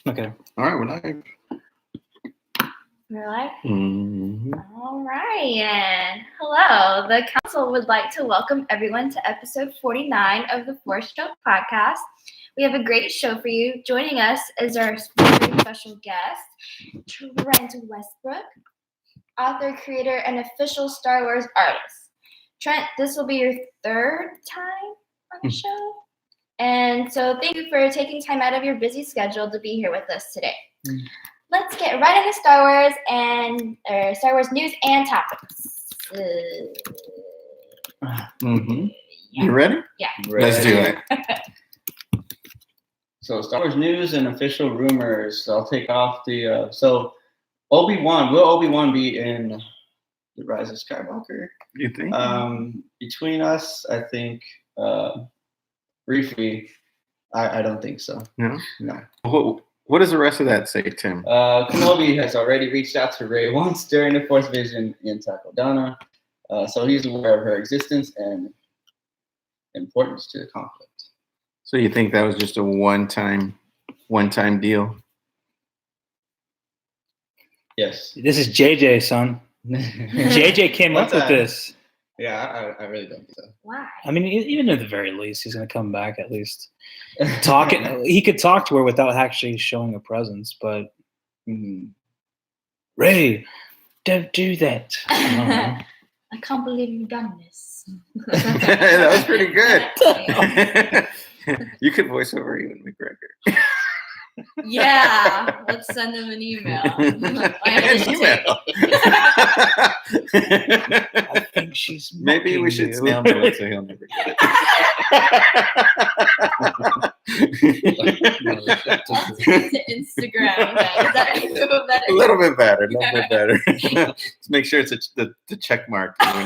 Okay. All right, we're live. We're live? Mm-hmm. All right. And hello. The council would like to welcome everyone to episode 49 of the Four Stroke Podcast. We have a great show for you. Joining us is our very special guest, Trent Westbrook, author, creator, and official Star Wars artist. Trent, this will be your third time on the show. And so thank you for taking time out of your busy schedule to be here with us today. Let's get right into Star Wars and Star Wars news and topics. Mm-hmm. You ready? Yeah. Let's do it. So Star Wars news and official rumors. I'll take off the so Obi-Wan. Will Obi-Wan be in The Rise of Skywalker? You think? Between us, I think briefly, I don't think so. No. No. What does the rest of that say, Tim? Kenobi has already reached out to Rey once during the Force Vision in Takodana, so he's aware of her existence and importance to the conflict. So you think that was just a one-time deal? Yes. This is JJ, son. JJ came up with this. Yeah, I really don't think so. Why? I mean, even at the very least, he's going to come back at least. He could talk to her without actually showing a presence, but Ray, don't do that. I can't believe you've done this. That was pretty good. You could voice over Ewan McGregor. Yeah, let's send him an email. I think she's Maybe we mocking should you. snail mail it so he'll never get To Instagram. Is that it. A little bit better. Let's make sure it's the check mark Ewan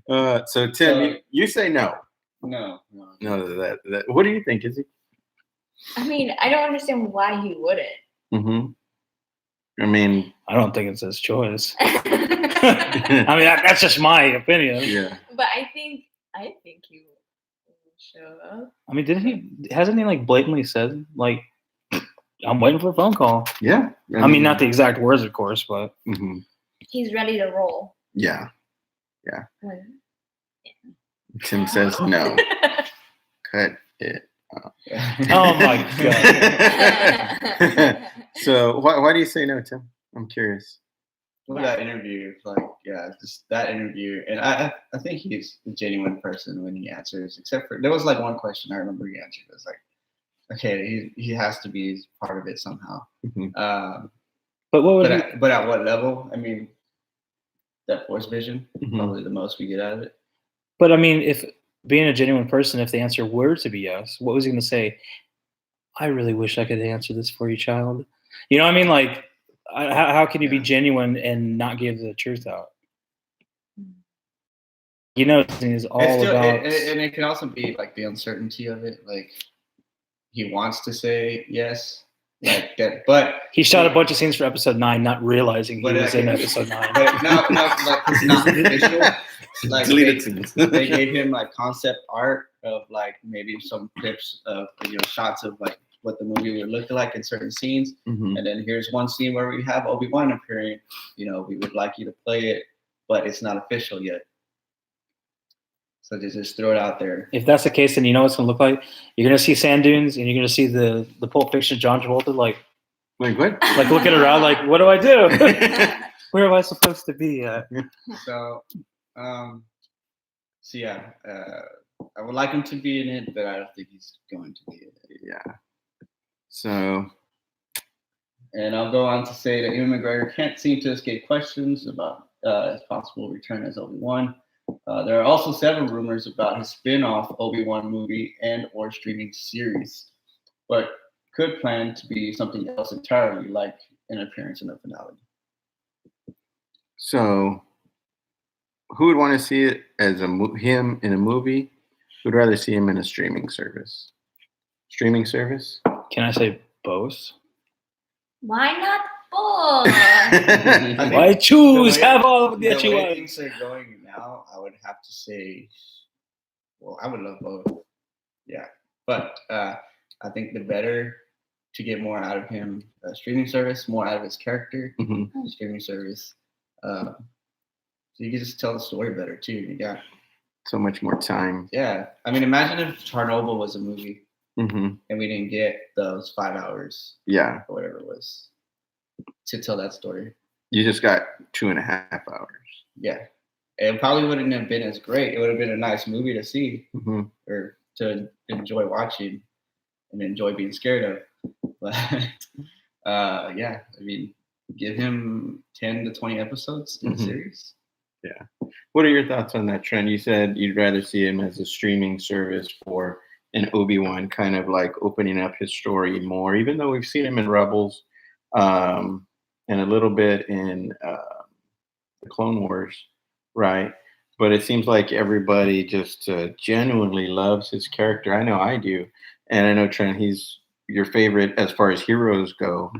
McGregor. So Tim, you say no. No. That. What do you think, Izzy? I mean, I don't understand why he wouldn't. Mm-hmm. I mean, I don't think it's his choice. I mean, that's just my opinion. yeah. But I think he will show up. I mean, hasn't he like blatantly said like, I'm waiting for a phone call? Yeah. I mean, not the exact words, of course, but Mm-hmm. He's ready to roll. Yeah. When- Tim says no. Cut it. oh my god. So why do you say no, Tim? I'm curious. Well, that interview, just that interview, and I think he's a genuine person when he answers. Except for there was like one question I remember he answered. It was like, okay, he has to be part of it somehow. Mm-hmm. But what would But at what level? I mean, that Force Vision, Mhm. probably the most we get out of it. But I mean, if being a genuine person, if the answer were to be yes, what was he going to say? I really wish I could answer this for you, child. You know what I mean? Like, how can you be genuine and not give the truth out? You know, it's all about. And it can also be like the uncertainty of it. Like, he wants to say yes, like that, but He shot a bunch of scenes for episode 9, not realizing he But was in episode 9. but now like it's not official. Like Deleted scenes. they gave him like concept art of like maybe some clips of shots of like what the movie would look like in certain scenes, Mhm. and then here's one scene where we have Obi-Wan appearing. We would like you to play it, but it's not official yet. So just throw it out there. If that's the case, then you know what it's going to look like? You're going to see sand dunes, and you're going to see the Pulp Fiction John Travolta, like what? looking around, like, what do I do? Where am I supposed to be at? So yeah, I would like him to be in it, but I don't think he's going to be in it. Yeah. So. And I'll go on to say that Ewan McGregor can't seem to escape questions about his possible return as Obi-Wan. There are also several rumors about his spin-off Obi-Wan movie and or streaming series, but could plan to be something else entirely, like an appearance in the finale. So, who would want to see it as him in a movie? Who'd rather see him in a streaming service? Streaming service? Can I say both? Why not both? I think Why choose? the way- Have all of the that you way want. things are going now, I would have to say, well, I would love both. Yeah, but I think the better to get more out of him, streaming service, more out of his character, Mhm. streaming service. So you can just tell the story better too. You got, So much more time. yeah. I mean, imagine if Chernobyl was a movie Hmm. and we didn't get those 5 hours Yeah, or whatever it was to tell that story. you just got 2.5 hours. Yeah. It probably wouldn't have been as great. It would have been a nice movie to see Hmm. or to enjoy watching and enjoy being scared of. But yeah, I mean, give him 10 to 20 episodes in the Mhm. series. What are your thoughts on that, Trent? You said you'd rather see him as a streaming service for an Obi-Wan, kind of like opening up his story more, even though we've seen him in Rebels, and a little bit in the Clone Wars, right? But it seems like everybody just genuinely loves his character. I know I do, and I know Trent, he's your favorite as far as heroes go.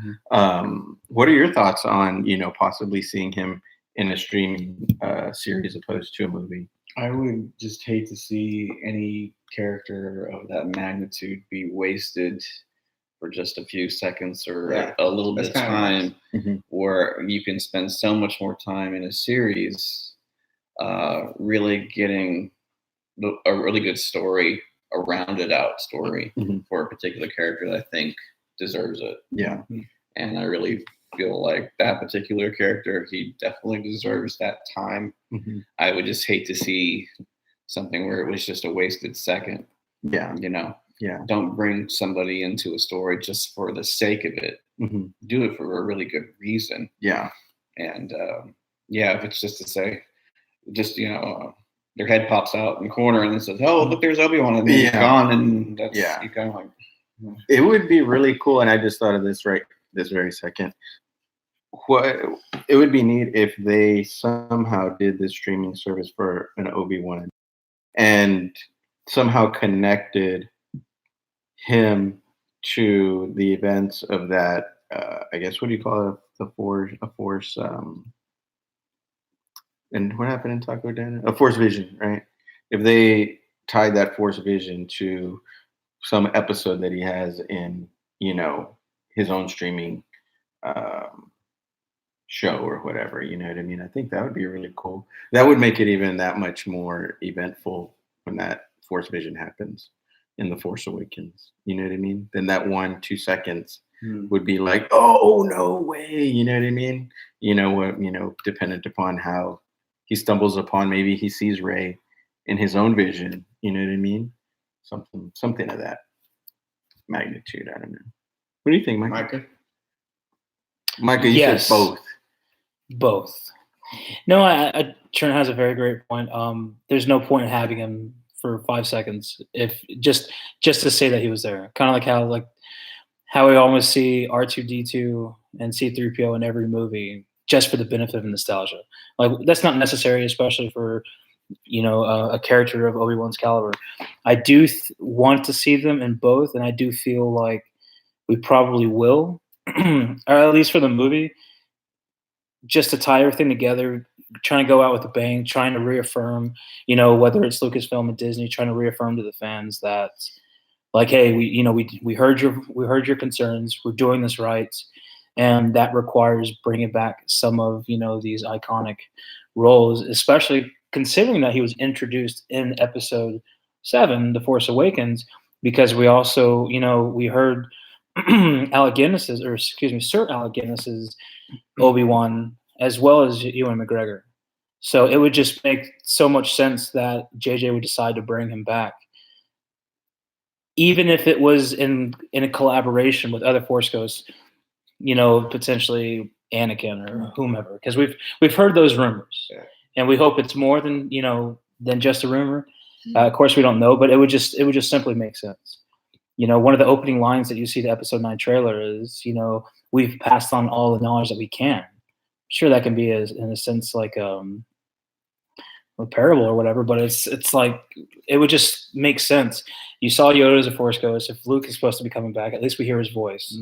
What are your thoughts on possibly seeing him in a streaming series opposed to a movie? I would just hate to see any character of that magnitude be wasted for just a few seconds or Yeah, a little bit that's of kinda time, Mhm. where you can spend so much more time in a series, really getting a really good story, a rounded out story Mhm. for a particular character that I think deserves it. Yeah. And I really feel like that particular character, he definitely deserves that time. Mhm. I would just hate to see something where it was just a wasted second. Yeah. Yeah. Don't bring somebody into a story just for the sake of it. Mhm. Do it for a really good reason. Yeah. And yeah, if it's just to say, just their head pops out in the corner and it says, "Oh, look, there's Obi-Wan," and then he's Yeah. gone, and that's Yeah. you kind of like, It would be really cool, and I just thought of this right this very second. What it would be neat if they somehow did this streaming service for an Obi-Wan and somehow connected him to the events of that. I guess what do you call it? The force, a force. And what happened in Taco Dana? A force vision, right? If they tied that force vision to some episode that he has in, his own streaming um, show or whatever, you know what I mean? I think that would be really cool. That would make it even that much more eventful when that force vision happens in The Force Awakens. You know what I mean? Then that 1-2 seconds would be like, oh, no way. You know what I mean? Dependent upon how he stumbles upon, maybe he sees Rey in his own vision. You know what I mean? Something of that magnitude. I don't know. What do you think, Mike? Micah? Micah, you Yes. said both. Both. No, Trent has a very great point. There's no point in having him for 5 seconds if just to say that he was there. Kind of like how we almost see R2D2 and C3PO in every movie just for the benefit of nostalgia. Like that's not necessary, especially for a character of Obi-Wan's caliber. I do want to see them in both, and I do feel like we probably will, or at least for the movie, just to tie everything together, trying to go out with a bang, trying to reaffirm, whether it's Lucasfilm and Disney, trying to reaffirm to the fans that, like, hey, we heard your concerns, we're doing this right, and that requires bringing back some of these iconic roles, especially considering that he was introduced in Episode 7, The Force Awakens, because we also we heard Alec Guinness's, or excuse me, Sir Alec Guinness's Obi-Wan, as well as Ewan McGregor. So it would just make so much sense that JJ would decide to bring him back, even if it was in a collaboration with other Force Ghosts, potentially Anakin or whomever, because we've heard those rumors, and we hope it's more than just a rumor. Of course, we don't know, but it would just simply make sense. One of the opening lines that you see the Episode 9 trailer is, we've passed on all the knowledge that we can. Sure, that can be in a sense like a parable or whatever, but it's like it would just make sense. You saw Yoda as a Force Ghost. If Luke is supposed to be coming back, at least we hear his voice.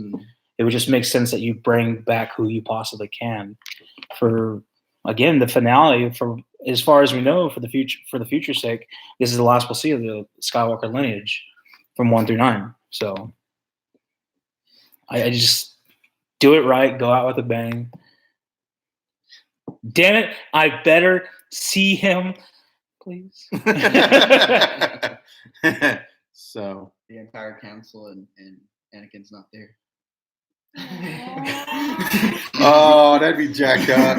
It would just make sense that you bring back who you possibly can for, again, the finale. For as far as we know, for the future's sake, this is the last we'll see of the Skywalker lineage from 1 through 9. So I just do it right, go out with a bang. Damn it, I better see him, please. So The entire council and Anakin's not there. oh, that'd be jacked up.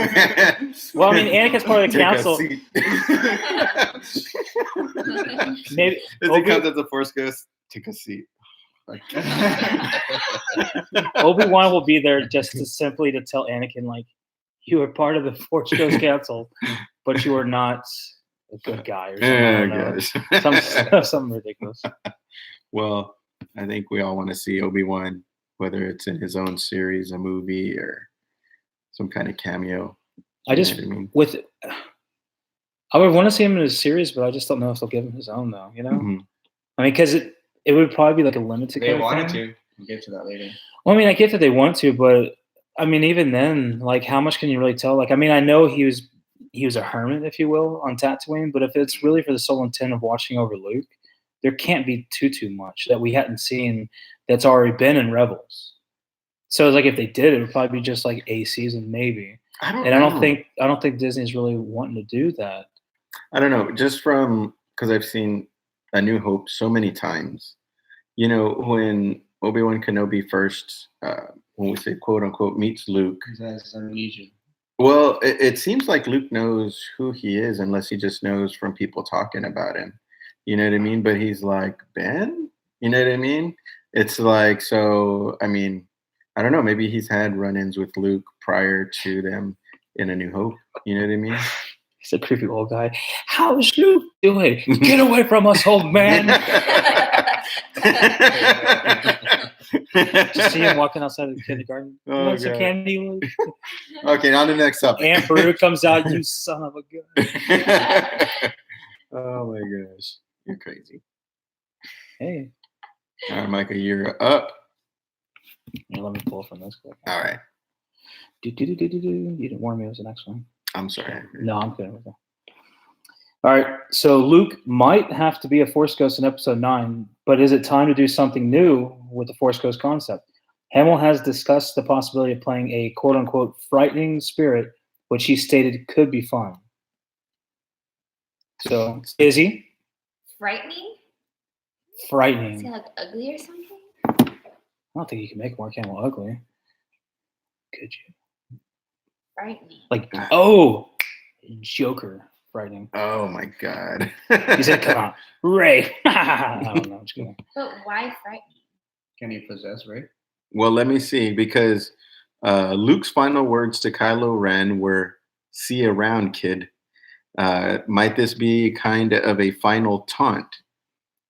Well, I mean, Anakin's part of the Take a council. seat. Maybe As he comes as the Force Ghost, take a seat. Like, Obi-Wan will be there just to simply to tell Anakin, like, you are part of the Force Ghost Council, but you are not a good guy or something. I don't know. Something ridiculous. Well, I think we all want to see Obi-Wan, whether it's in his own series, a movie, or some kind of cameo. I just You know what I would want to see him in his series, but I just don't know if they'll give him his own though. You know, Mhm. I mean, because it would probably be like a limited. They kind of wanted thing. to. We'll get to that later. Well, I mean, I get that they want to, but I mean, even then, like, how much can you really tell? Like, I mean, I know he was a hermit, if you will, on Tatooine, but if it's really for the sole intent of watching over Luke, there can't be too much that we hadn't seen that's already been in Rebels. So, like, if they did, it would probably be just like a season, maybe. And I don't think Disney's really wanting to do that. I don't know. Just from because I've seen A New Hope so many times. You know, when Obi-Wan Kenobi first, when we say quote unquote, meets Luke. He has amnesia. Well, it seems like Luke knows who he is, unless he just knows from people talking about him. You know what I mean? But he's like, Ben? You know what I mean? It's like, so, I mean, I don't know. Maybe he's had run-ins with Luke prior to them in A New Hope. You know what I mean? He's a creepy old guy. How's Luke doing? Get away from us, old man. Just see him walking outside of the kindergarten. Oh, Want some God. candy, Luke? Okay, now the next topic. Aunt Beru comes out, you son of a gun. Oh my gosh, you're crazy. Hey, All right, Micah, you're up. here, let me pull from this quick. All right, You didn't warn me it was the next one. I'm sorry. No, I'm good with that. All right, so Luke might have to be a Force Ghost in Episode 9, but is it time to do something new with the Force Ghost concept? Hamill has discussed the possibility of playing a quote-unquote frightening spirit, which he stated could be fun. So, Izzy, Frightening? Is frightening. he like ugly or something? I don't think you can make Mark Hamill ugly. Could you? Frightening. Like, oh, Joker, frightening. Oh my God. He said, come on, Ray. I don't know. I'm just kidding. But why frightening? Can he possess Rey? Well, let me see, because Luke's final words to Kylo Ren were, "See you around, kid." Might this be kind of a final taunt?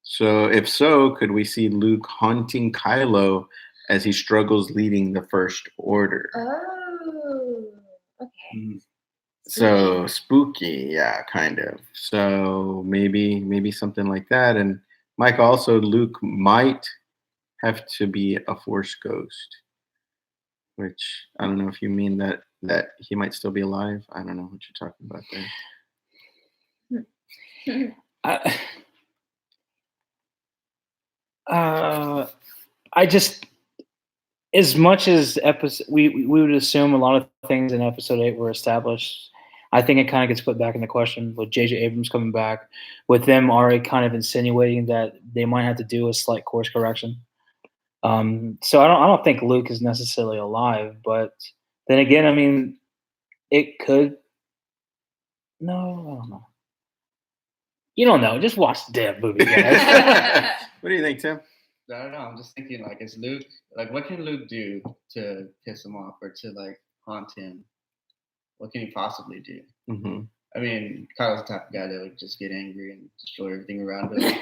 So, if so, could we see Luke haunting Kylo as he struggles leading the First Order? Oh, okay. So spooky, yeah, kind of. So maybe something like that. And Mike, also Luke might have to be a Force ghost, which I don't know if you mean that he might still be alive. I don't know what you're talking about there. I just, as much as we would assume a lot of things in Episode 8 were established, I think it kind of gets put back into question with J.J. Abrams coming back, with them already kind of insinuating that they might have to do a slight course correction. So I don't think Luke is necessarily alive, but then again, I mean, it could. No, I don't know. You don't know. Just watch the damn movie, guys. What do you think, Tim? I don't know. I'm just thinking, like, is Luke, like, what can Luke do to piss him off or to, like, haunt him? What can he possibly do? Mm-hmm. I mean, Kyle's the type of guy that would just get angry and destroy everything around him.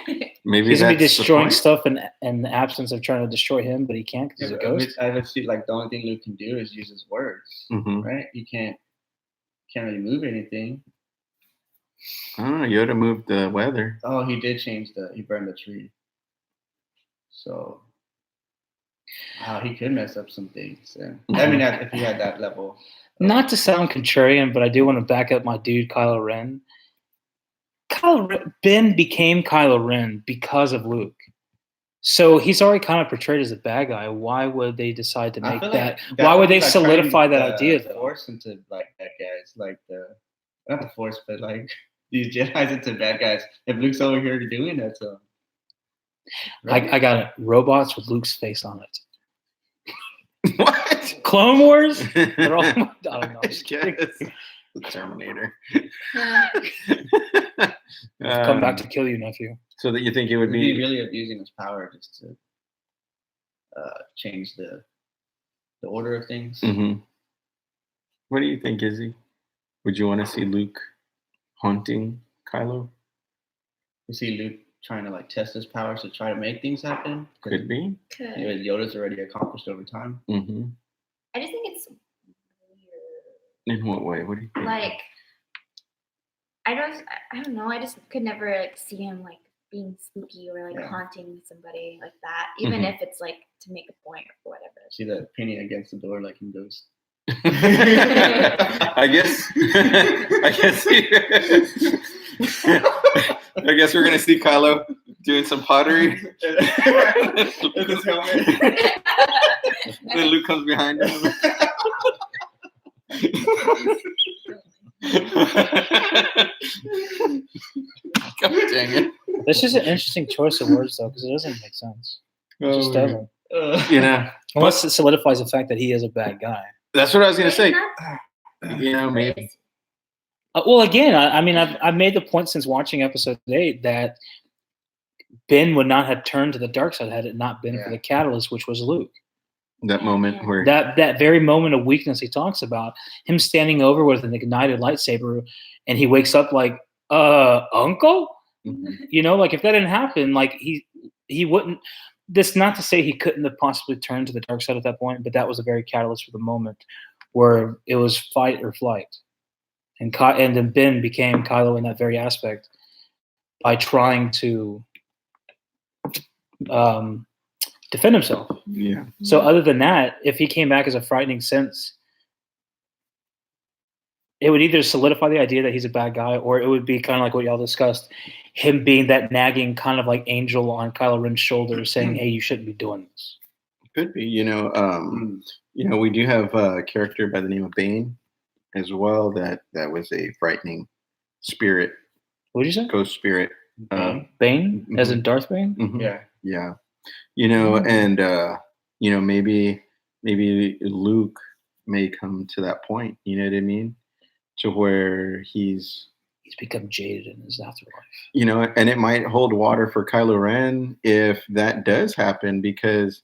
Maybe He's gonna be that's the destroying point. stuff in the absence of trying to destroy him, but he can't because he's a ghost. I would see, like, the only thing Luke can do is use his words, Mhm. right? He can't really move anything. I don't know. Yoda moved the weather. Oh, he did he burned the tree. So, he could mess up some things. And, I mean, if he had that level. Not to sound contrarian, but I do want to back up my dude Kylo Ren. Ben became Kylo Ren because of Luke. So he's already kind of portrayed as a bad guy. Why would they decide to I make feel that? like Why would be, they solidify turning that idea the though? Force into like bad guys, like not the Force, but like these Jedi's into bad guys. If Luke's over here doing that, so I got it. Robots with Luke's face on it. What? Clone Wars? They're all, I don't know. I'm just kidding. Yes. The Terminator. Come back to kill you, nephew. So that you think it would would be be really abusing his power just to change the order of things. Mhm. What do you think, Izzy? Would you want to see Luke haunting Kylo? You see Luke trying to like test his powers to try to make things happen. 'Cause, Could be. you know, Could. Yoda's already accomplished over time. Mm-hmm. I just think it's In what way? What do you think? like I don't know. I just could never like see him like being spooky or like Yeah. haunting somebody like that, even Mhm. if it's like to make a point or whatever. See that penny against the door like in Ghost. I guess. I guess we're gonna see Kylo doing some pottery. With his helmet. Then Luke comes behind him. God dang it! This is an interesting choice of words though, because it doesn't make sense. It just doesn't. You know, Unless it solidifies the fact that he is a bad guy. that's what I was gonna say. It's You know, not maybe. crazy. Well, again, I mean, I've made the point since watching episode 8 that Ben would not have turned to the dark side had it not been for Yeah. the catalyst, which was Luke. That moment where That very moment of weakness he talks about, him standing over with an ignited lightsaber, and he wakes up like, uncle? Mhm. You know, like if that didn't happen, like he wouldn't. This not to say he couldn't have possibly turned to the dark side at that point, but that was a very catalyst for the moment where it was fight or flight, and then Ben became Kylo in that very aspect by trying to defend himself. yeah, So other than that, if he came back as a frightening sense, it would either solidify the idea that he's a bad guy, or it would be kind of like what y'all discussed, him being that nagging kind of like angel on Kylo Ren's shoulder saying, hey, you shouldn't be doing this. could be. You know, we do have a character by the name of Bane as well. That was a frightening spirit, What did you say? ghost spirit. Bane? As in Darth Bane? Mhm. Yeah. Yeah. You know, and you know, maybe Luke may come to that point, you know what I mean? To where he's, He's become jaded in his afterlife. you know, and it might hold water for Kylo Ren if that does happen, because,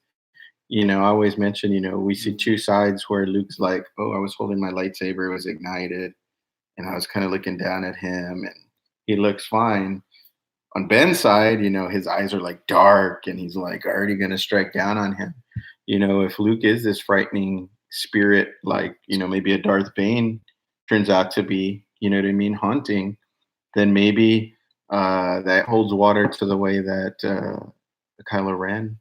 you know, I always mention, you know, we see two sides where Luke's like, oh, I was holding my lightsaber, it was ignited, and I was kind of looking down at him, and he looks fine. On Ben's side, you know, his eyes are like dark, and he's like already going to strike down on him. You know, if Luke is this frightening spirit, like, you know, maybe a Darth Bane turns out to be, you know what I mean, haunting, then maybe that holds water to the way that Kylo Ren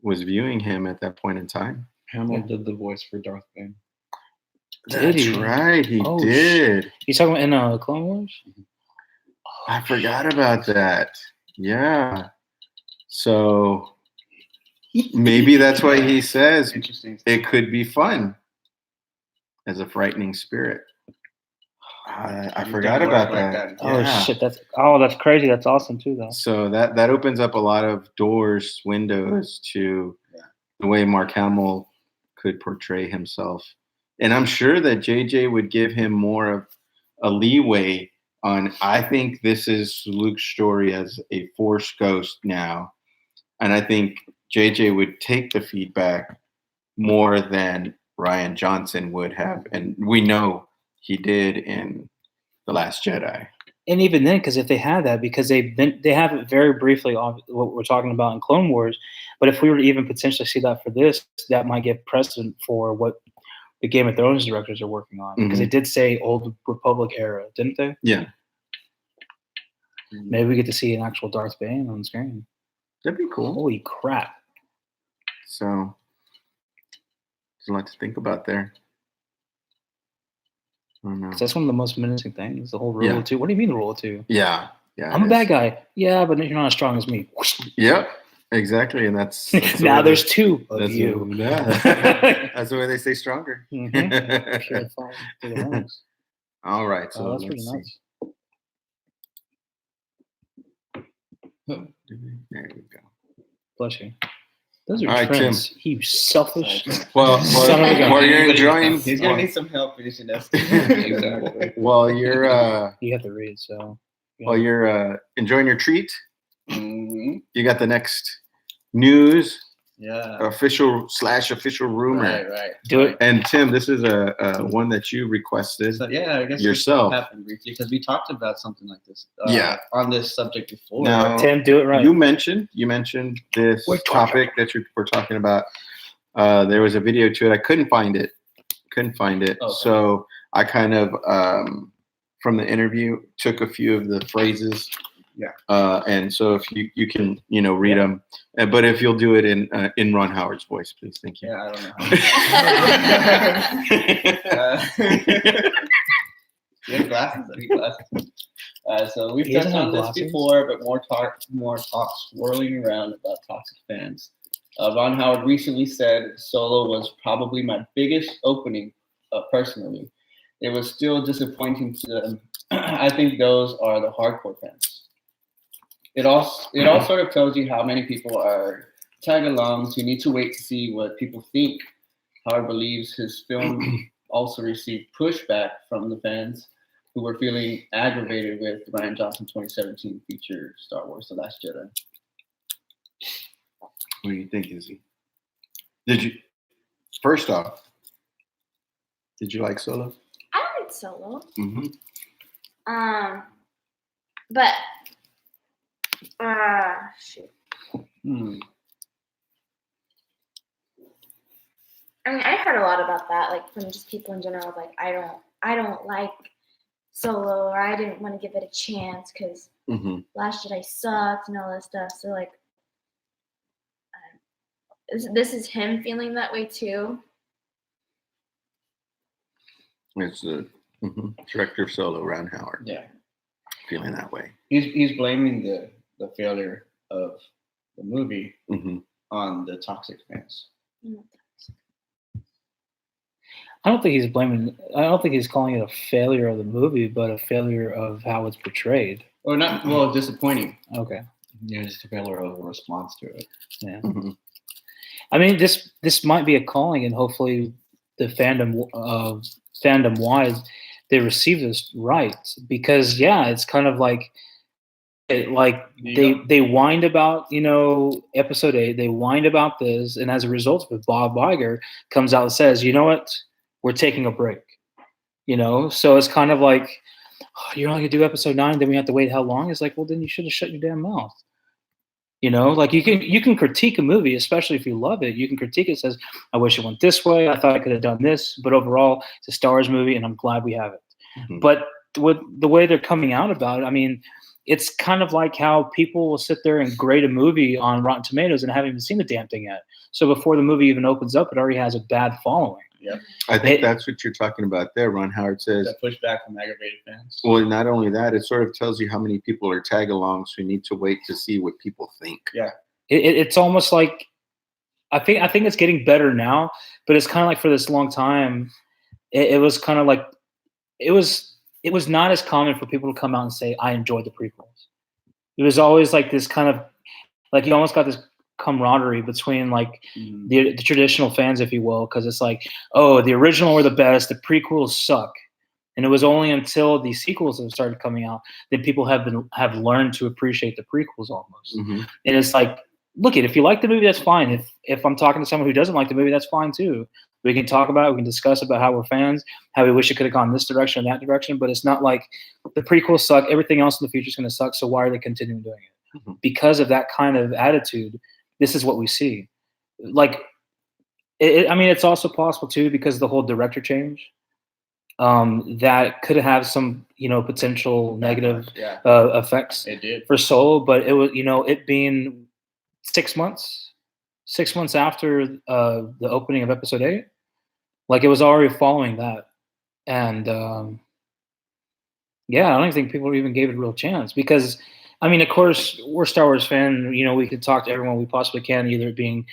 was viewing him at that point in time. Hamill did the voice for Darth Bane. Did That's he? right, he Oh, did. You talking about in Clone Wars? I forgot about that. Yeah. So maybe that's why he says Interesting. it could be fun as a frightening spirit. I forgot about that. Oh Yeah. shit! That's crazy. That's awesome too, though. So that opens up a lot of doors, windows to the way Mark Hamill could portray himself. And I'm sure that JJ would give him more of a leeway on, I think this is Luke's story as a Force ghost now. And I think JJ would take the feedback more than Rian Johnson would have. And we know he did in The Last Jedi. And even then, because if they had that, because they have it very briefly on what we're talking about in Clone Wars, but if we were to even potentially see that for this, that might give precedent for what the Game of Thrones directors are working on, because they did say Old Republic era, didn't they? Yeah. Maybe we get to see an actual Darth Bane on screen. That'd be cool. Holy crap! So there's a lot to think about there. I don't know. 'Cause that's one of the most menacing things. The whole rule Yeah. of two. What do you mean the rule of two? Yeah. I'm a bad guy. Yeah, but you're not as strong as me. Yep. Exactly, and that's Now the way there's two of that's you. that's the way they stay stronger. Mhm. Purify to the lungs. All right, so Oh, that's let's pretty see. nice. There we go. Bless you. Those are All right, Tim. trends. You selfish. Well, Son of a gun. while you're enjoying, He's gonna need some help finishing this. Exactly. while you're You have to read, so. while you're enjoying your treat, Mhm. you got the next news, Yeah. official rumor. Right. Do it. And Tim, this is a one that you requested. So yeah, I guess Yourself. it happened briefly because we talked about something like this. Yeah. On this subject before. Now, Tim, do it right. You mentioned this We're talking. topic that you were talking about. There was a video to it. I couldn't find it. Okay. So I kind of from the interview took a few of the phrases. Yeah. And so if you can read them, but if you'll do it in Ron Howard's voice, please. Thank you. Yeah, I don't know. You have glasses? I need glasses. So we've He doesn't touched have on this glasses? before, but more talk swirling around about toxic fans. Ron Howard recently said Solo was probably my biggest opening personally. It was still disappointing to them. I think those are the hardcore fans. It all sort of tells you how many people are tag-alongs who need to wait to see what people think. Howard believes his film also received pushback from the fans who were feeling aggravated with Ryan Johnson 2017 feature Star Wars: The Last Jedi. What do you think, Izzy? First off, did you like Solo? I like Solo. Mm-hmm. But shoot. I mean, I heard a lot about that, like from just people in general. Like, I don't like Solo, or I didn't want to give it a chance because Mm-hmm. Last Jedi sucked and all that stuff. So like, this is him feeling that way too. It's the director of Solo, Ron Howard, Yeah, feeling that way. he's blaming the failure of the movie Mm-hmm. on the toxic fans. I don't think he's calling it a failure of the movie, but a failure of how it's portrayed. Or not, well, disappointing. Okay. Yeah, just a failure of a response to it. Yeah. Mm-hmm. I mean, this might be a calling, and hopefully, the fandom wise, they receive this right, because it's kind of like they whined about episode 8, they whined about this, and as a result of it, Bob Iger comes out and says, you know what, we're taking a break. So it's kind of like, you're only gonna do episode 9, then we have to wait how long? It's like, well, then you should have shut your damn mouth. Like you can critique a movie, especially if you love it. You can critique it. Says, I wish it went this way. I thought I could have done this, but overall, it's a Star Wars movie, and I'm glad we have it. Mm-hmm. But with the way they're coming out about it, I mean, it's kind of like how people will sit there and grade a movie on Rotten Tomatoes and haven't even seen the damn thing yet. So before the movie even opens up, it already has a bad following. I think that's what you're talking about there. Ron Howard says, The pushback from aggravated fans. well, not only that, it sort of tells you how many people are tag-alongs who need to wait to see what people think. Yeah. It's almost like, I think it's getting better now, but it's kind of like for this long time, it was kind of like, it was not as common for people to come out and say, I enjoyed the prequels. It was always like this kind of, like you almost got this camaraderie between like the traditional fans, if you will, because it's like, oh, the original were the best, the prequels suck. And it was only until the sequels have started coming out that people have learned to appreciate the prequels almost. Mm-hmm. And it's like, look, if you like the movie, that's fine. If I'm talking to someone who doesn't like the movie, that's fine too. We can talk about it. We can discuss about how we're fans, how we wish it could have gone this direction or that direction. But it's not like the prequels suck. Everything else in the future is going to suck. So why are they continuing doing it? Mm-hmm. Because of that kind of attitude, this is what we see. Like, I mean, it's also possible too because of the whole director change. That could have some, potential negative effects It did. for Solo. But it was, it being 6 months after the opening of episode 8, like it was already following that. And I don't even think people even gave it a real chance because I mean, of course, we're Star Wars fan. You know, we can talk to everyone we possibly can, either being,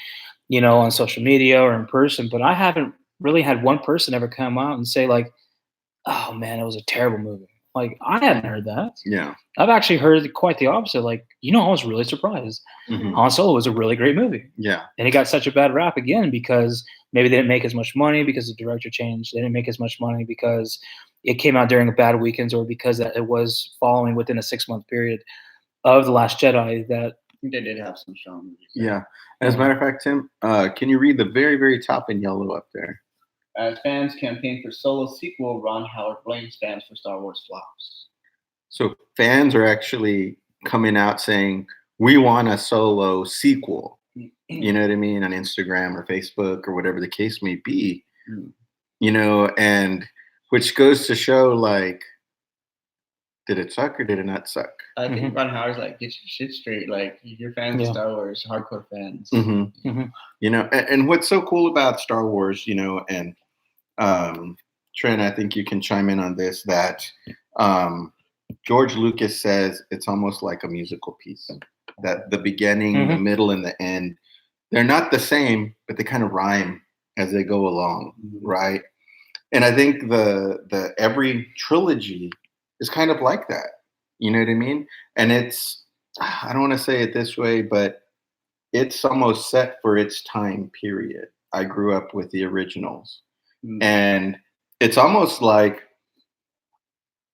on social media or in person. But I haven't really had one person ever come out and say like, "Oh man, it was a terrible movie." Like I hadn't heard that. Yeah. I've actually heard quite the opposite. Like, I was really surprised. Mhm. Han Solo was a really great movie, Yeah. and it got such a bad rap again because maybe they didn't make as much money because the director changed. They didn't make as much money because it came out during a bad weekends, or because that it was following within a 6-month period of The Last Jedi. That I think they did have some strong movies. Yeah. As a matter of fact, Tim, can you read the very, very top in yellow up there? As fans campaign for Solo sequel, Ron Howard blames fans for Star Wars flops. So fans are actually coming out saying, we want a Solo sequel. You know what I mean? On Instagram or Facebook or whatever the case may be. Mm. And which goes to show, like, did it suck or did it not suck? I think Ron Howard's like, get your shit straight. Like, you're fans of Star Wars, hardcore fans. And what's so cool about Star Wars, and Trent, I think you can chime in on this, that George Lucas says it's almost like a musical piece. That the beginning, the middle, and the end, they're not the same, but they kind of rhyme as they go along, right? And I think the every trilogy is kind of like that. You know what I mean? And it's, I don't want to say it this way, but it's almost set for its time period. I grew up with the originals. And it's almost like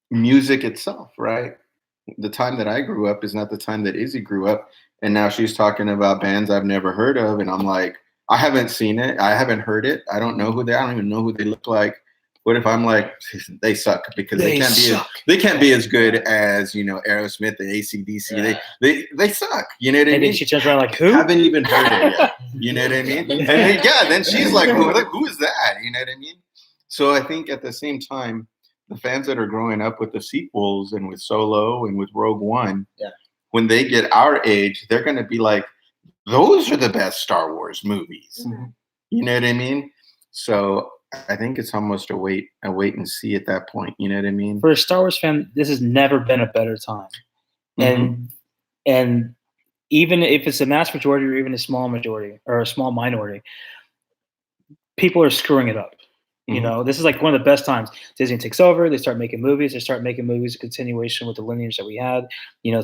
music itself, right? The time that I grew up is not the time that Izzy grew up. And now she's talking about bands I've never heard of. And I'm like, I haven't seen it. I haven't heard it. I don't know who I don't even know who they look like. What if I'm like, they suck because they can't be as good as, Aerosmith and AC/DC. Yeah. They suck. You know what I mean? And then she turns around like, who? Haven't even heard it yet. You know what I mean? And then she's like, who is that? You know what I mean? So I think at the same time, the fans that are growing up with the sequels and with Solo and with Rogue One, when they get our age, they're going to be like, those are the best Star Wars movies. You know what I mean? So I think it's almost a wait and see at that point. You know what I mean? For a Star Wars fan, this has never been a better time. And even if it's a mass majority or even a small majority or a small minority, people are screwing it up. This is like one of the best times. Disney takes over. They start making movies. They start making movies, a continuation with the lineage that we had.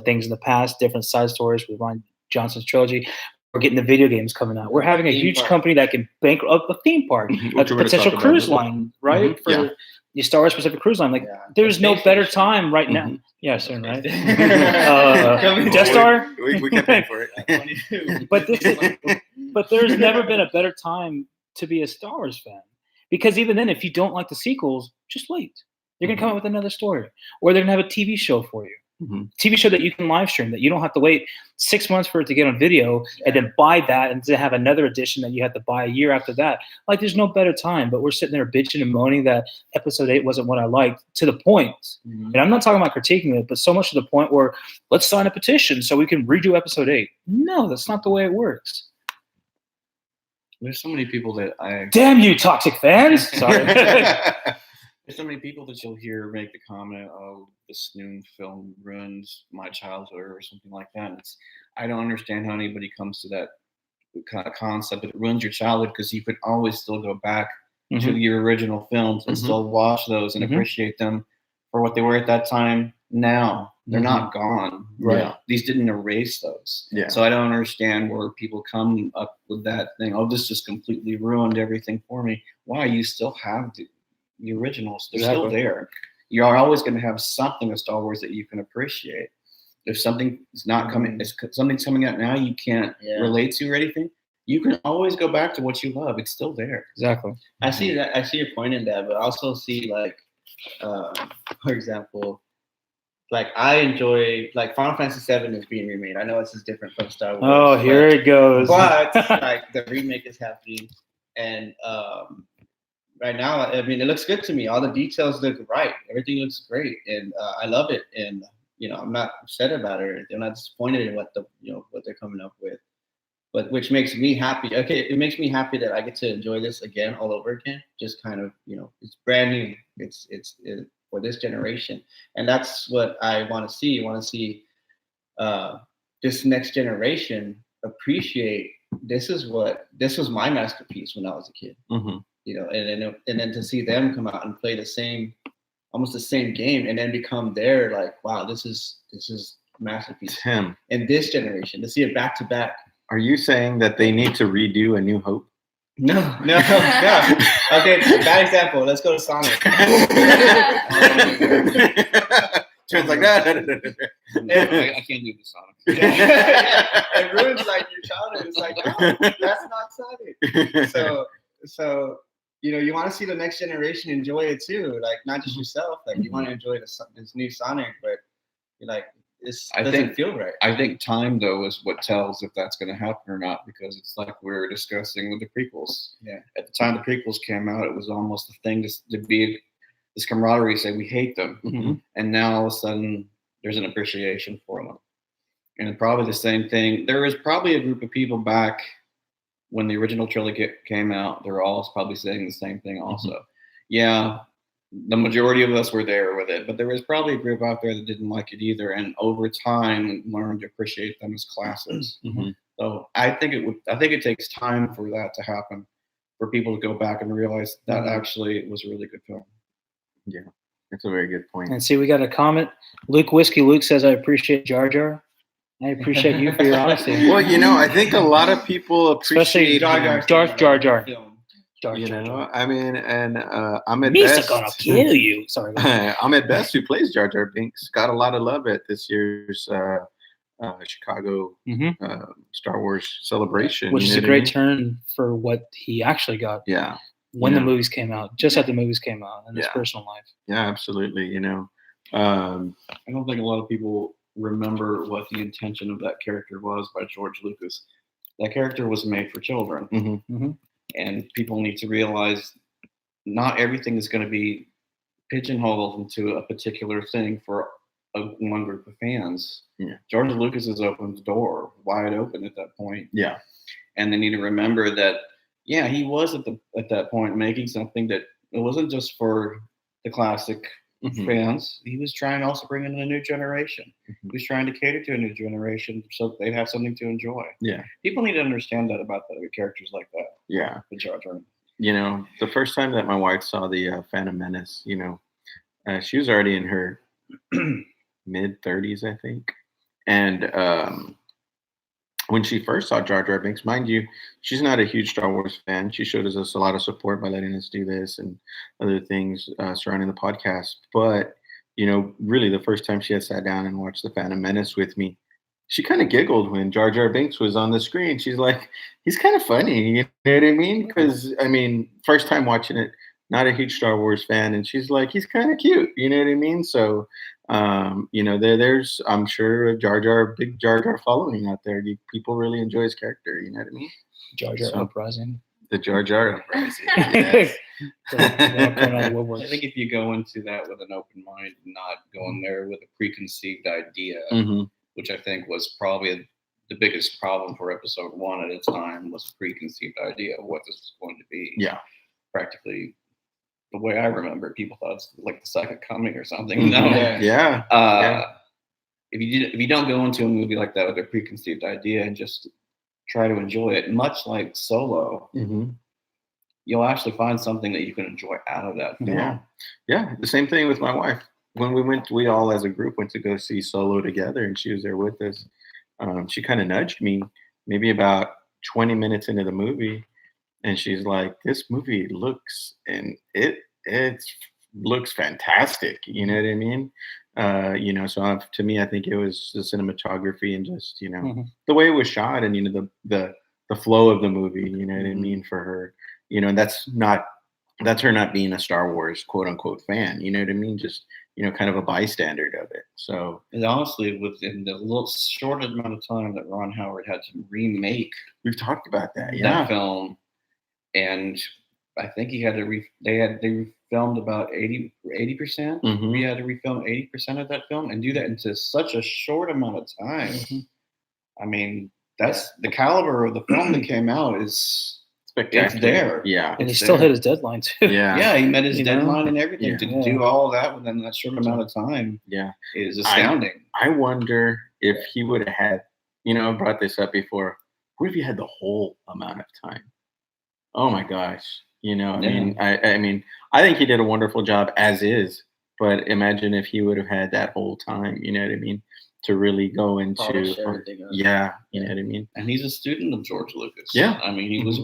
Things in the past, different side stories with Rian Johnson's trilogy. We're getting the video games coming out. We're having a huge company that can bank up a theme park, a potential cruise line, right? For the Star Wars Pacific Cruise Line. Like, there's no better time right now. Yeah, soon, right? Death Star. We can pay for it. But there's never been a better time to be a Star Wars fan. Because even then, if you don't like the sequels, just wait. They're going to come out with another story. Or they're going to have a TV show for you. TV show that you can live stream, that you don't have to wait 6 months for it to get on video and then buy that and to have another edition that you have to buy a year after that. Like, there's no better time. But we're sitting there bitching and moaning that episode 8 wasn't what I liked, to the point. And I'm not talking about critiquing it, but so much to the point where let's sign a petition so we can redo episode 8. No, that's not the way it works. There's so many people that Damn you, toxic fans! Sorry. There's so many people that you'll hear make the comment, "Oh, this new film ruins my childhood" or something like that. I don't understand how anybody comes to that kind of concept that it ruins your childhood, because you could always still go back to your original films and still watch those and appreciate them for what they were at that time. Now they're not gone. Right. These didn't erase those. Yeah. So I don't understand where people come up with that thing. Oh, this just completely ruined everything for me. Why? You still have the originals. They're still there. You are always going to have something of Star Wars that you can appreciate. If something is not coming, if something's coming out now you can't relate to or anything, you can always go back to what you love. It's still there. Exactly. I see that. I see your point in that, but I also see, like, for example, like, I enjoy, like, Final Fantasy VII is being remade. I know this is different from Star Wars. Oh, here it goes. But like, the remake is happening, and right now, I mean, it looks good to me. All the details look right. Everything looks great, and I love it. And I'm not upset about it. I'm not disappointed in what they're coming up with. But which makes me happy. Okay, it makes me happy that I get to enjoy this again, all over again. Just kind of, it's brand new. It's for this generation, and that's what I want to see. I want to see this next generation appreciate this was my masterpiece when I was a kid. Mm-hmm. You know, and then to see them come out and play almost the same game, and then become their like, wow, this is masterpiece. Tim, And this generation to see it back to back. are you saying that they need to redo A New Hope? No. Okay, bad example. Let's go to Sonic. Tim's like that. I can't do this Sonic. It ruins like your childhood. It's like, no, that's not Sonic. So you know, you want to see the next generation enjoy it too. Like not just yourself. Like you want to enjoy this new Sonic, but you're like, this doesn't feel right. I think time though is what tells if that's going to happen or not, because it's like we were discussing with the prequels. Yeah. At the time the prequels came out, it was almost a thing to be this camaraderie, say we hate them, Mm-hmm. and now all of a sudden there's an appreciation for them. And probably the same thing. There was probably a group of people back when the original trilogy came out. They're all probably saying the same thing also. Mm-hmm. Yeah, the majority of us were there with it, but there was probably a group out there that didn't like it either, and over time learned to appreciate them as classics. Mm-hmm. So I think it takes time for that to happen, for people to go back and realize that actually was a really good film. Yeah, that's a very good point. And see, we got a comment. Whiskey Luke says, I appreciate Jar Jar. I appreciate you for your honesty. Well, you know, I think a lot of people Especially appreciate Darth Jar Jar. Film. Jar You Jar know, Jar. I mean, and Ahmed Misa Best. gonna kill you. Sorry. Ahmed Best, who plays Jar Jar Binks, got a lot of love at this year's Chicago Star Wars celebration. Which you is know a what I great mean? turn for what he actually got Yeah, when Yeah. the movies came out, just after the movies came out in his Yeah. personal life. yeah, absolutely. You know, I don't think a lot of people remember what the intention of that character was by George Lucas. That character was made for children, mhm. and people need to realize not everything is going to be pigeonholed into a particular thing for one group of fans. Yeah. George Lucas has opened the door wide open at that point, Yeah, and they need to remember that. Yeah, he was at that point making something that it wasn't just for the classic Mhm. fans. He was trying to also bring in a new generation. Mhm. He was trying to cater to a new generation so that they'd have something to enjoy. Yeah. People need to understand that about the characters like that. yeah. The Jar Jar. You know, the first time that my wife saw the Phantom Menace, you know, she was already in her mid 30s, I think, and when she first saw Jar Jar Binks, mind you, she's not a huge Star Wars fan. She showed us a lot of support by letting us do this and other things surrounding the podcast. But, you know, really the first time she had sat down and watched The Phantom Menace with me, she kind of giggled when Jar Jar Binks was on the screen. She's like, he's kind of funny. You know what I mean? Because, I mean, first time watching it, not a huge Star Wars fan. And she's like, he's kind of cute. You know what I mean? So, you know, there's, I'm sure, a big Jar Jar following out there. People really enjoy his character. You know what I mean? Jar Jar So- uprising. The Jar Jar uprising. Yes. I think if you go into that with an open mind and not going there with a preconceived idea, Mhm. which I think was probably the biggest problem for episode 1 at its time, was a preconceived idea of what this was going to be. Yeah. Practically the way I remember it, people thought it's like the second coming or something. Mhm. No. Yeah. If you don't go into a movie like that with a preconceived idea and just try to enjoy it, much like Solo, Mhm. you'll actually find something that you can enjoy out of that film. Yeah. Yeah. The same thing with my wife. When we all as a group went to go see Solo together, and she was there with us. She kind of nudged me maybe about 20 minutes into the movie, and she's like, "This movie looks looks fantastic." You know what I mean? You know, so to me, I think it was the cinematography and just, you know, Mhm. the way it was shot, and, you know, the flow of the movie. You know what I mean? For her, you know, and that's her not being a Star Wars quote unquote fan. You know what I mean? Just, you know, kind of a bystander of it. So And honestly, within the little short amount of time that Ron Howard had to remake we've talked about that. that Yeah. film, and I think he had to they filmed about 80%. Mhm. We had to refilm 80% of that film and do that into such a short amount of time. Mhm. I mean, that's the caliber of the film that came out is Spectacular. there. Yeah. And he It's still there. hit his deadline too. Yeah. Yeah, he met his You know? deadline and everything. Yeah. To Yeah. do all that within that short amount of time Yeah. is astounding. I wonder if he would have had, I brought this up before. What if he had the whole amount of time? Oh my gosh. I think he did a wonderful job as is, but imagine if he would have had that whole time, you know what I mean? To really go Polish into, everything up. yeah, you know what I mean? And he's a student of George Lucas. Yeah. I mean, he was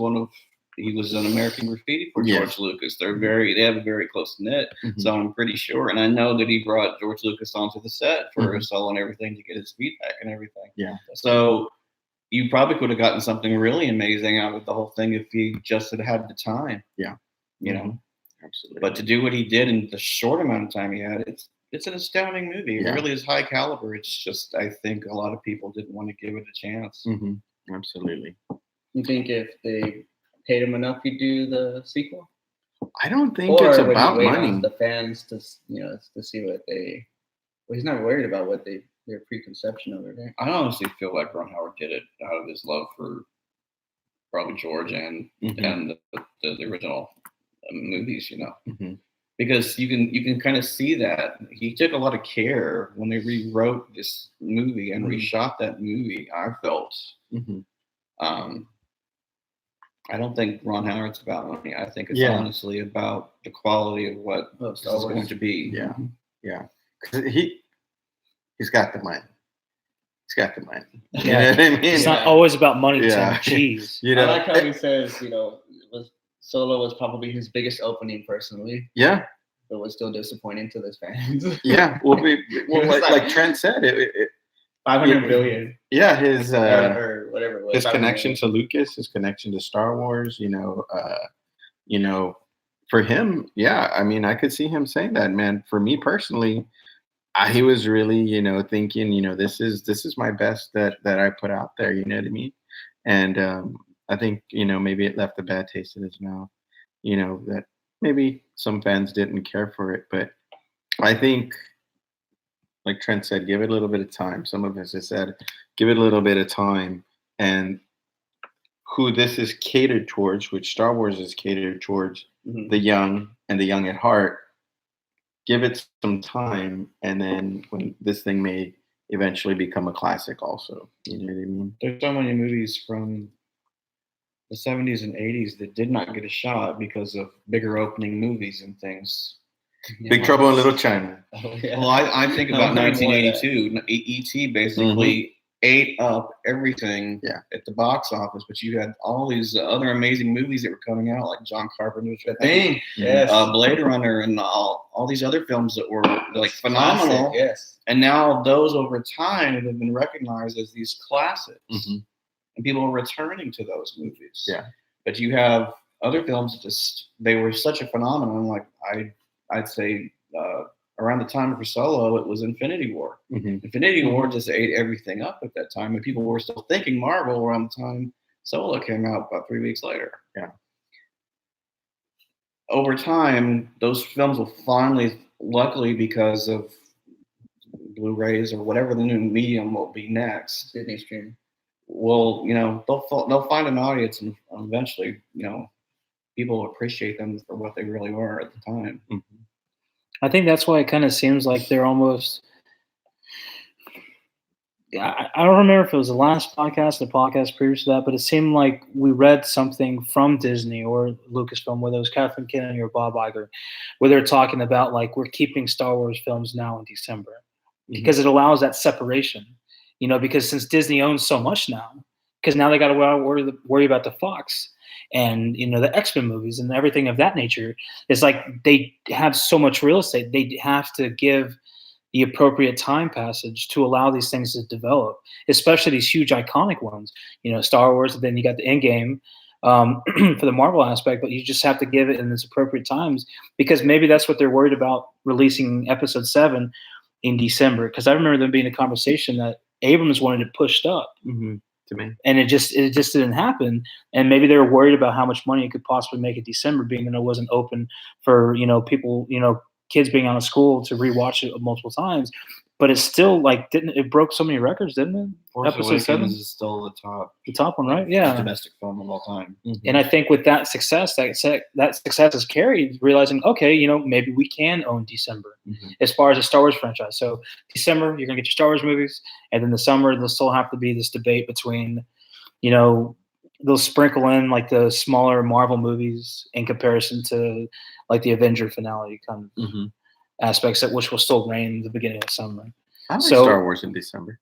he was an American Graffiti for Yeah. George Lucas. They have a very close knit. Mhm. So I'm pretty sure. And I know that he brought George Lucas onto the set for Mhm. Solo and everything to get his feedback and everything. Yeah. So you probably could have gotten something really amazing out of the whole thing if he just had the time. Yeah. You know, Absolutely. but to do what he did in the short amount of time he had, it's an astounding movie. It Yeah. really is high caliber. It's just I think a lot of people didn't want to give it a chance. Mhm. Absolutely. You think if they paid him enough, he'd do the sequel? I don't think Or it's would he about wait money. on the fans to see what they? Well, he's not worried about what their preconception of it. Right? I honestly feel like Ron Howard did it out of his love for probably George and Mhm. and the original movies, Mhm. because you can kind of see that he took a lot of care when they rewrote this movie and Mhm. reshot that movie. I felt. Mhm. I don't think Ron Howard's about money. I think it's Yeah. honestly about the quality of what Oh, this Star is Wars. going to be. Yeah. Yeah. 'Cause he's got the money. He's got the money. You know Yeah. what I mean? It's not always about money, Yeah. Tim. Jeez. You I know. like how he says, Solo was probably his biggest opening personally, Yeah. but was still disappointing to his fans. Yeah. Well, like Trent said, 500 billion his or whatever it was. his 500 connection to Lucas, his connection to Star Wars, for him, yeah, I mean, I could see him saying that, man. For me personally, he was really, thinking, this is my best that I put out there, you know what I mean? And I think, maybe it left a bad taste in his mouth, that maybe some fans didn't care for it, but I think, like Trent said, give it a little bit of time. Some of us have said, give it a little bit of time. And who this is catered towards, which Star Wars is catered towards, Mhm. the young and the young at heart, give it some time. And then when this thing may eventually become a classic also. You know what I mean? There's so many movies from the 70s and 80s that did not get a shot because of bigger opening movies and things. Big Trouble in Little China. Oh, yeah. Well, I think about More of that. 1982. E.T. basically ate up everything Yeah. at the box office, but you had all these other amazing movies that were coming out, like John Carpenter's The Thing. Yes. Blade Runner, and all these other films that were like phenomenal. Classic, yes. And now those over time have been recognized as these classics, Mhm. and people are returning to those movies. Yeah. But you have other films that they were such a phenomenon. Like I'd say around the time of Solo, it was Infinity War. Mhm. Infinity War just ate everything up at that time, and people were still thinking Marvel around the time Solo came out about 3 weeks later. Yeah. Over time, those films will finally, luckily because of Blu-rays or whatever the new medium will be next, Disney stream. will they'll find an audience, and eventually, people will appreciate them for what they really were at the time. Mhm. I think that's why it kind of seems like they're almost. I don't remember if it was the last podcast, the podcast previous to that, but it seemed like we read something from Disney or Lucasfilm, whether it was Kathleen Kennedy or Bob Iger, where they're talking about like we're keeping Star Wars films now in December because it allows that separation, because since Disney owns so much now, because now they got to worry about the Fox and the X-Men movies and everything of that nature. It's like they have so much real estate, they have to give the appropriate time passage to allow these things to develop, especially these huge iconic ones, Star Wars, and then you got the Endgame for the Marvel aspect, but you just have to give it in its appropriate times because maybe that's what they're worried about releasing episode 7 in December. Because I remember there being a conversation that Abrams wanted it pushed up. Mhm. To me. And it just didn't happen. And maybe they were worried about how much money it could possibly make in December, being that it wasn't open for, people, kids being out of school to rewatch it multiple times. but it's still like it broke so many records, didn't it? Force Episode 7? Awakens is still The top one, right? Yeah. domestic film of all time. And I think with that success, that success is carried, realizing, okay, maybe we can own December as far as a Star Wars franchise. So December, you're gonna get your Star Wars movies, and then the summer there'll still have to be this debate between, they'll sprinkle in like the smaller Marvel movies in comparison to like the Avenger finale kind of aspects, which will still reign the beginning of summer. I like So- Star Wars in December.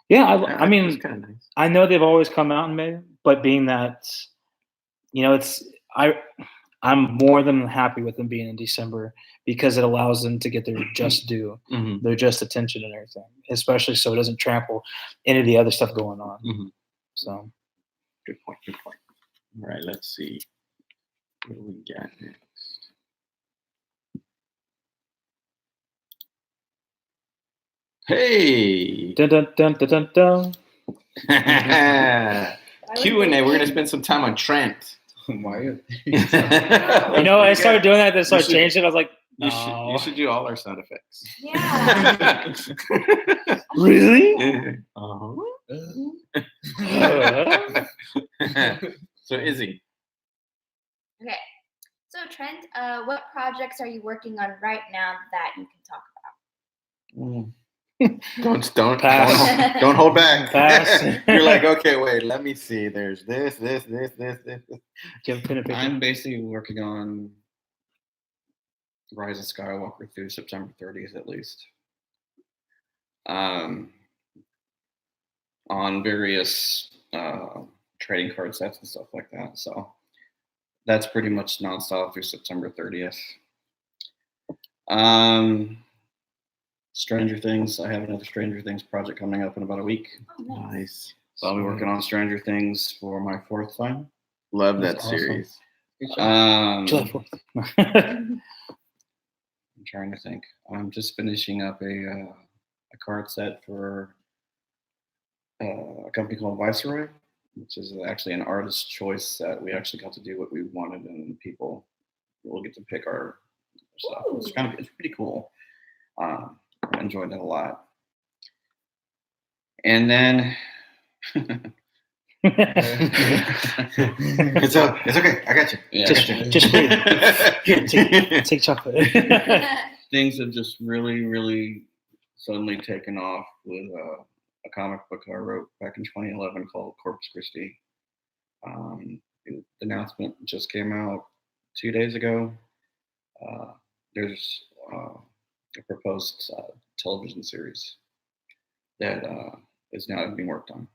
Yeah, I mean, it's kind of nice. I know they've always come out in May, but being that, I'm more than happy with them being in December because it allows them to get their just due, their just attention and everything, especially so it doesn't trample any of the other stuff going on. So, Good point. Good point. All right, let's see. What do we got next? Hey. dun dun dun dun dun dun. Q&A. We're gonna spend some time on Trent. Mario. I started doing that, then started should- changing it. I was like, You no. should do all our sound effects. Yeah. Really? So Izzy, Okay. So Trent, what projects are you working on right now that you can talk don't Pass. don't hold back. Pass. You're like, okay, wait, let me see. There's this. Give a pen and paper. I'm basically working on Rise of Skywalker through September 30th at least. On various trading card sets and stuff like that. So that's pretty much nonstop through September 30th. Stranger Things. I have another Stranger Things project coming up in about a week. about? Oh, nice. Nice. So I'll be working on Stranger Things for my 4th time. Love that That's awesome. series. July 4th. I'm trying to think. I'm just finishing up a card set for a company called Viceroy, which is actually an artist's choice set. We actually got to do what we wanted, and people will get to pick our stuff. It's pretty cool. I enjoyed it a lot. And then It's okay. I got you. yeah, Just breathe. Here, take chocolate. things have just really suddenly taken off with a comic book I wrote back in 2011 called Corpus Christi. The announcement just came out 2 days ago. There's a proposed television series that is now being worked on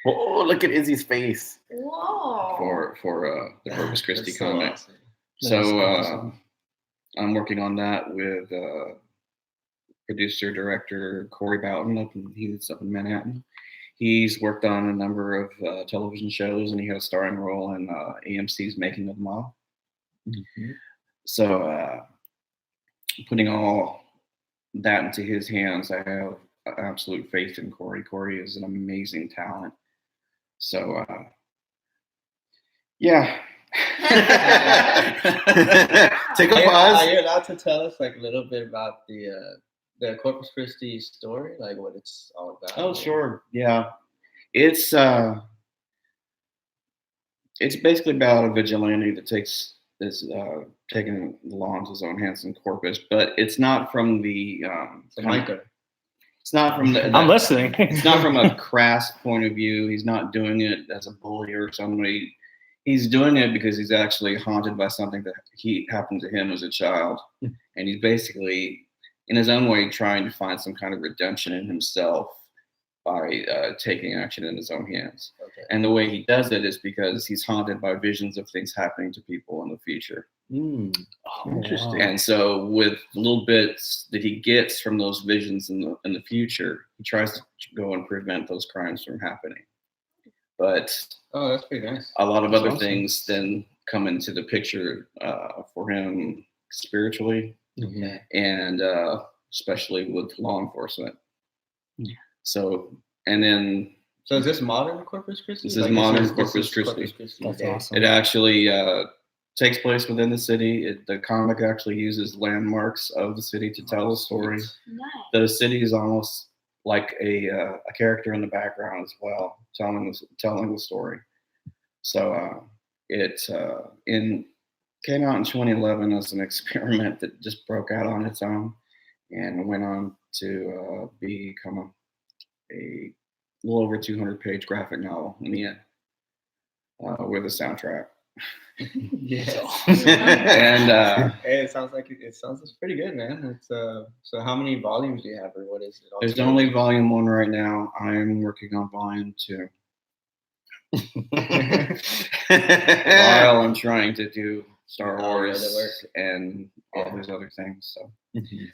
Oh, look at Izzy's face. Whoa. for the Corpus Christi That's so comic. awesome. So That's awesome. I'm working on that with producer director Corey Boughton he's up in Manhattan. He's worked on a number of television shows, and he had a starring role in AMC's Making of the Mob. So putting all that into his hands, I have absolute faith in Corey. Corey is an amazing talent. So yeah. Take a Are pause. you allowed to tell us like a little bit about the Corpus Christi story, like what it's all about? Oh, sure. Yeah. It's basically about a vigilante that is taking the law into his own hands in Corpus, but it's not from the So Micah. it's not from the I'm listening. it's not from a crass point of view. He's not doing it as a bully or somebody. He's doing it because he's actually haunted by something that happened to him as a child, and he's basically, in his own way, trying to find some kind of redemption in himself by taking action in his own hands. Okay. And the way he does it is because he's haunted by visions of things happening to people in the future. Hmm. Oh, Interesting. wow. And so, with little bits that he gets from those visions in the future, he tries to go and prevent those crimes from happening. But Oh, that's pretty nice. a lot of That's other awesome. things then come into the picture for him spiritually, Okay. and especially with law enforcement. Yeah. So, and then So is this modern Corpus Christi? This is modern this Corpus Christi. That's Day. awesome. it actually takes place within the city. The comic actually uses landmarks of the city to tell a story. Nice. The city is almost like a character in the background as well, telling the story. So it came out in 2011 as an experiment that just broke out on its own, and went on to become a little over 200-page graphic novel in the end, with a soundtrack. And Hey, it sounds pretty good, man. It's so how many volumes do you have, or what is it? there's only volume 1 right now. I'm working on volume 2. While I'm trying to do Star All the Wars other work. and all these other things. So Mhm.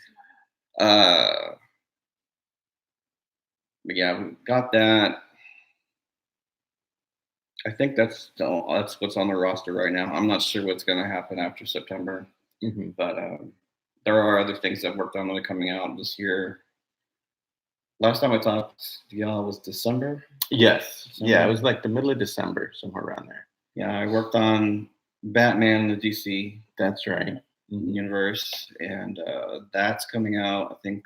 but yeah, we got that. I think that's what's on the roster right now. I'm not sure what's going to happen after September, Mhm. but there are other things I've worked on that are coming out this year. Last time I talked to y'all was December. Yes. Yeah, it was like the middle of December, somewhere around there. Yeah, I worked on Batman, the DC That's right. universe, and that's coming out, I think,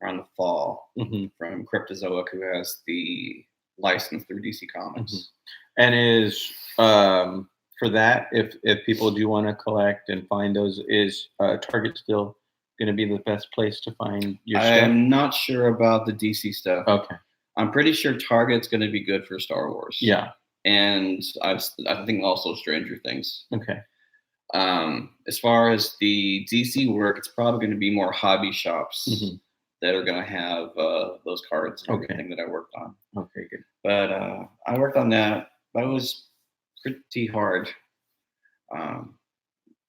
around the fall Mhm. from Cryptozoic, who has the license through DC Comics. And is for that, if people do want to collect and find those, is Target still going to be the best place to find your stuff? I'm not sure about the DC stuff. Okay. I'm pretty sure Target's going to be good for Star Wars. Yeah. And I think also Stranger Things. Okay. As far as the DC work, it's probably going to be more hobby shops Mhm. that are going to have those cards and Okay. everything that I worked on. Okay. Good. But I worked on that. That was pretty hard.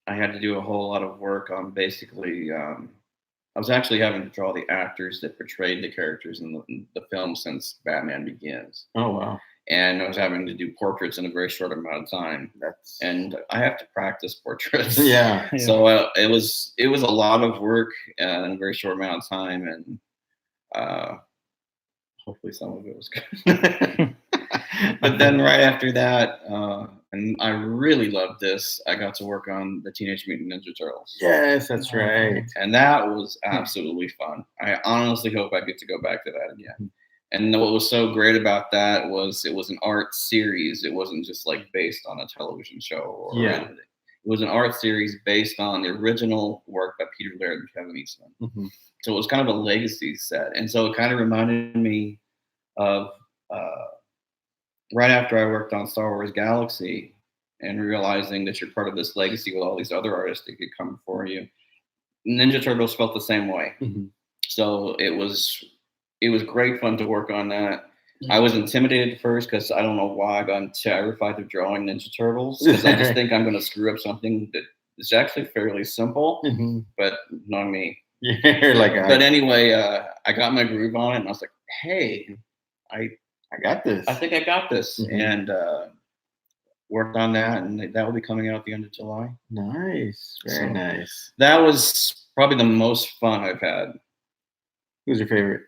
I had to do a whole lot of work on basically. I was actually having to draw the actors that portrayed the characters in the film since Batman Begins, Oh wow. and I was having to do portraits in a very short amount of time. That's And I have to practice portraits. yeah. Yeah. So it was a lot of work in a very short amount of time, and hopefully some of it was good. But then right after that, and I really loved this, I got to work on the Teenage Mutant Ninja Turtles. Yes, that's right. And that was absolutely fun. I honestly hope I get to go back to that again. And what was so great about that was it was an art series. It wasn't just like based on a television show or Yeah. anything. It was an art series based on the original work by Peter Laird and Kevin Eastman. Mhm. So it was kind of a legacy set. And so it kind of reminded me of right after I worked on Star Wars Galaxy and realizing that you're part of this legacy with all these other artists that could come before you. Ninja Turtles felt the same way. Mhm. So it was great fun to work on that. I was intimidated at first because I don't know why I got terrified of drawing Ninja Turtles, because I just think I'm going to screw up something that is actually fairly simple, Mhm. but not me. You're like, But anyway, I got my groove on it, and I was like, hey, I got this. I think I got this. Mhm. And worked on that, and that will be coming out at the end of July. Nice. Very So- nice. That was probably the most fun I've had. Who's your favorite?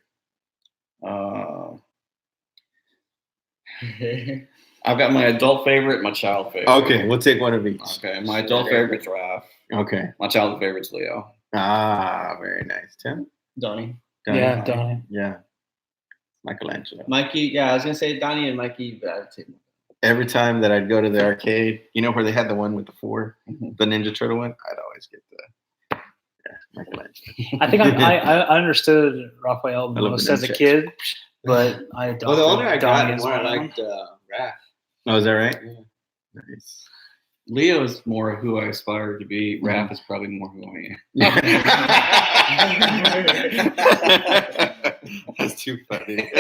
I've got my adult favorite, my child favorite. Okay, we'll take one of each. Okay, my adult favorite's Raph. Okay. My child favorite's Leo. Ah, very nice. Tim? Donnie. Donnie? Yeah, Donnie. Yeah. Michelangelo. Mikey, yeah, I was gonna say Donnie and Mikey, but I'd say Every time that I'd go to the arcade, you know where they had the one with the 4, Mhm. the Ninja Turtle one? I'd always get the Michelangelo. I think I understood Raphael I love most the as a nunchucks. kid, but I adopted well, the older I got, Donnie the as more I well. liked Raph. Oh, is that right? Yeah. Nice. Leo is more who I aspire to be. Raph Mhm. is probably more who I am. That's too funny.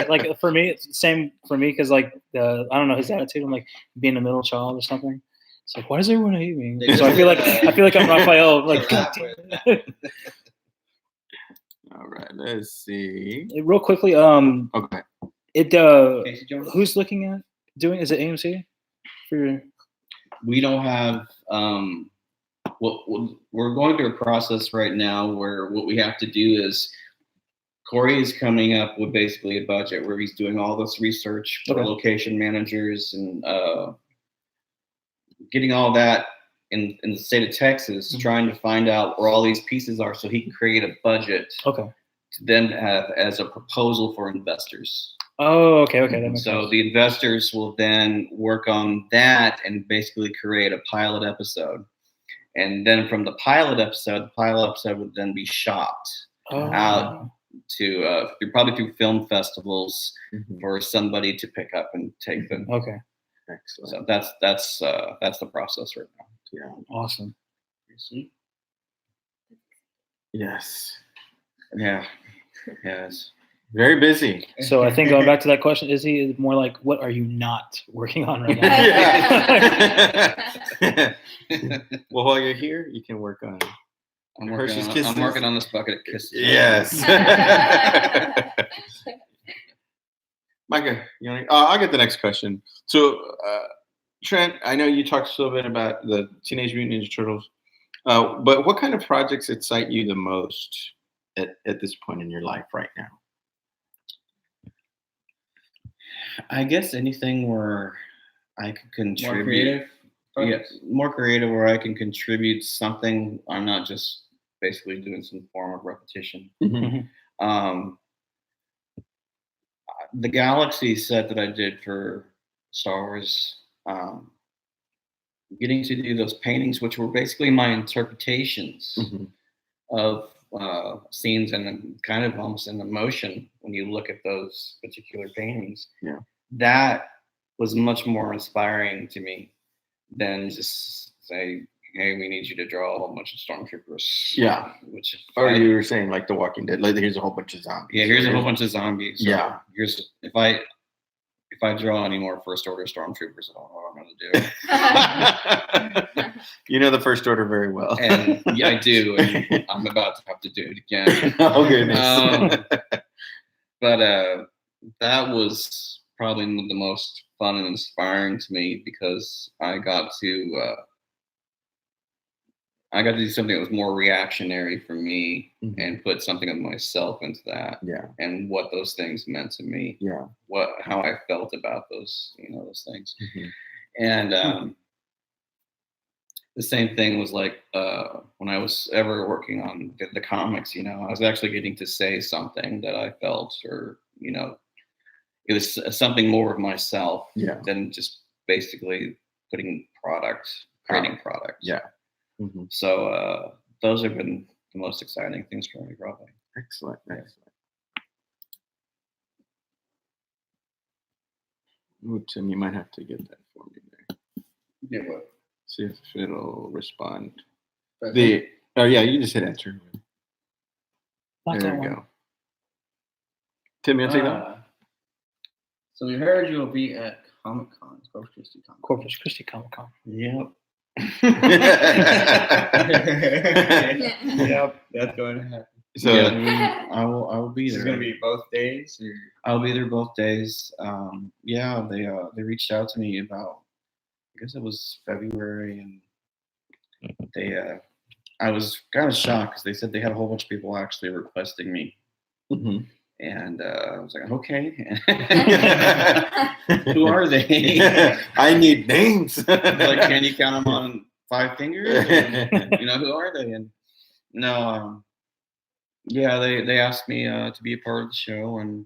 like for me, it's the same for me because I don't know his attitude. I'm like being a middle child or something. It's like, why does everyone hate me? They So I feel like I'm Raphael. Like, Raph with- All right, let's see. real quickly, Okay. Casey Jones. who's looking at doing? Is it AMC for your? We don't have we're going through a process right now where what we have to do is Corey is coming up with basically a budget where he's doing all this research for Okay. location managers and getting all that in the state of Texas, Mhm. trying to find out where all these pieces are, so he can create a budget Okay. to then have as a proposal for investors. Oh, okay. That makes So sense. the investors will then work on that and basically create a pilot episode. And then from the pilot episode would then be shot out Oh, to probably through film festivals Mhm. for somebody to pick up and take them. okay. Excellent. So that's the process right now. Yeah. Awesome. Yes. Yeah. Yes. Very busy. So I think going back to that question, is he more like, what are you not working on right now? Yeah. Well, while you're here, you can work on. I'm Hershey's working Kisses? on this bucket of kisses. Yes. Micah, you want I'll get the next question. So, Trent, I know you talked a little bit about the Teenage Mutant Ninja Turtles, but what kind of projects excite you the most at this point in your life right now? I guess anything where I could contribute. More creative. Yes, more creative where I can contribute something. I'm not just basically doing some form of repetition. Um, the Galaxy set that I did for Star Wars, getting to do those paintings, which were basically my interpretations Mhm. of scenes and kind of almost an emotion when you look at those particular paintings. Yeah. That was much more inspiring to me than just say, hey, we need you to draw a whole bunch of stormtroopers. Yeah. Which Or you were saying like The Walking Dead, like here's a whole bunch of zombies. yeah, here's a whole bunch of zombies. So Yeah. Here's if I draw any more First Order stormtroopers, I don't know what I'm gonna do. You know the First Order very well. And yeah, I do. And I'm about to have to do it again. Oh goodness. But that was probably the most fun and inspiring to me because I got to do something that was more reactionary for me Mhm. and put something of myself into that Yeah. and what those things meant to me, Yeah. how I felt about those things. Mhm. And the same thing was like when I was ever working on the comics, I was actually getting to say something that I felt, or it was something more of myself Yeah. than just basically creating product. Yeah. Mhm. So those have been the most exciting things for me, probably. Excellent. Excellent. Ooh, Tim, you might have to get that for me there. Yeah, what? See if it'll respond. But Yeah, you just hit enter. Not There that we one. go. Tim, you want to take that? So we heard you'll be at Comic Con, Corpus Christi Comic Con. Corpus Christi Comic Con. Yep. Yep, that's going to happen. So Yeah, I will be This there. is going to be both days? Or? I'll be there both days. Yeah, they reached out to me about, I guess it was February, and I was kind of shocked because they said they had a whole bunch of people actually requesting me, Mhm. and I was like, okay, who are they? I need names. Like, can you count them on 5 fingers? And, who are they? And no, yeah, they asked me to be a part of the show, and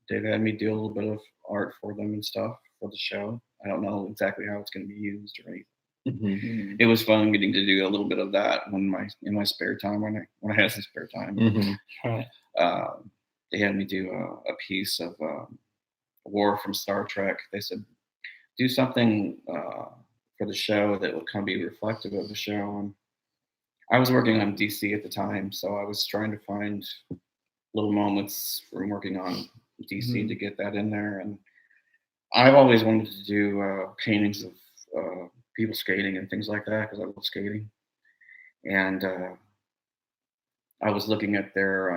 they've had me do a little bit of art for them and stuff for the show. I don't know exactly how it's going to be used or anything. Mhm. It was fun getting to do a little bit of that in my spare time when I had some spare time. Mhm. Right. They had me do a piece of War from Star Trek. They said do something for the show that would kind of be reflective of the show. And I was working on DC at the time, so I was trying to find little moments from working on DC to get that in there. And I've always wanted to do paintings of people skating and things like that because I love skating. And I was looking at their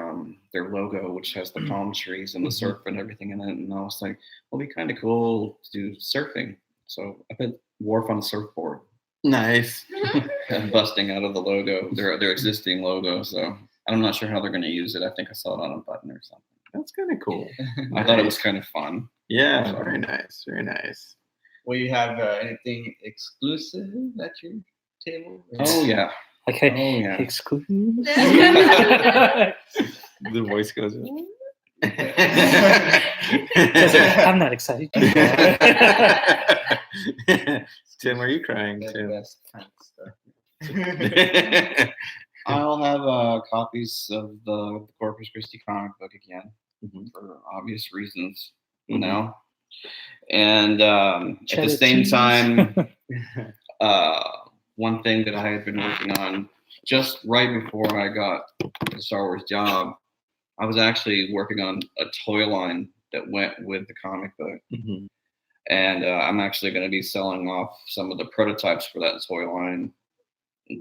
logo, which has the palm trees and the surf and everything in it, and I was like, "Well, it'd be kind of cool to do surfing." So I put "Wharf on Surfboard" Nice. busting out of the logo, their existing logo. So I'm not sure how they're going to use it. I think I saw it on a button or something. That's kind of cool. I thought it was kind of fun. Yeah, very nice. Very nice. Will you have anything exclusive that you're table? Oh yeah. Like, hey, Oh yeah. exclusive. The voice goes. I'm not excited. Tim, are you crying That's the too? best kind of stuff. I'll have copies of the Corpus Christi comic book again Mhm. for obvious reasons, Mhm. now. And at the Cheddar same cheese. time, one thing that I had been working on just right before I got the Star Wars job, I was actually working on a toy line that went with the comic book. Mhm. And I'm actually going to be selling off some of the prototypes for that toy line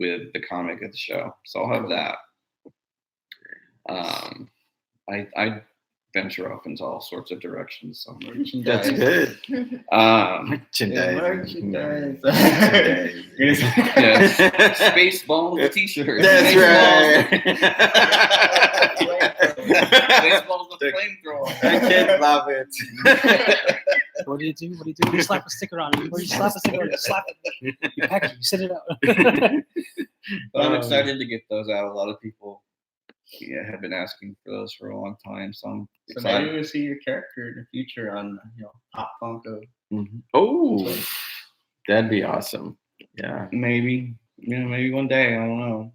with the comic at the show. So I'll have that. I venture off into all sorts of directions. So That's good. Merchandise. Merchandise. Yes. Spaceballs t-shirt. That's right. Spaceballs with flamethrower. The kids love it. What do you do? What do you do? You slap a sticker on it. Or you slap a sticker on it. You slap it. You pack it. You sit it out. But I'm excited to get those out. A lot of people have been asking for those for a long time. So I'm So excited. maybe we'll see your character in the future on Pop Funko. Mhm. Oh, that'd be awesome. Yeah. Maybe, maybe one day. I don't know.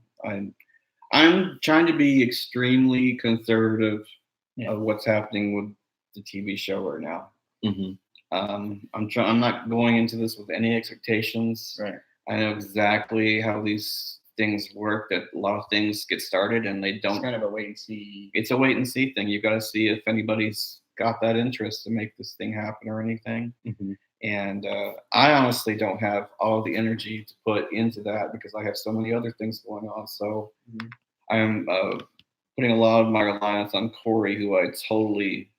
I'm trying to be extremely conservative of what's happening with the TV show right now. Mhm. I'm not going into this with any expectations. Right. I know exactly how these things work. That a lot of things get started and they It's don't. kind of a wait and see. It's a wait and see thing. You got to see if anybody's got that interest to make this thing happen or anything. Mhm. And I honestly don't have all the energy to put into that because I have so many other things going on. So I'm putting a lot of my reliance on Corey, who I totally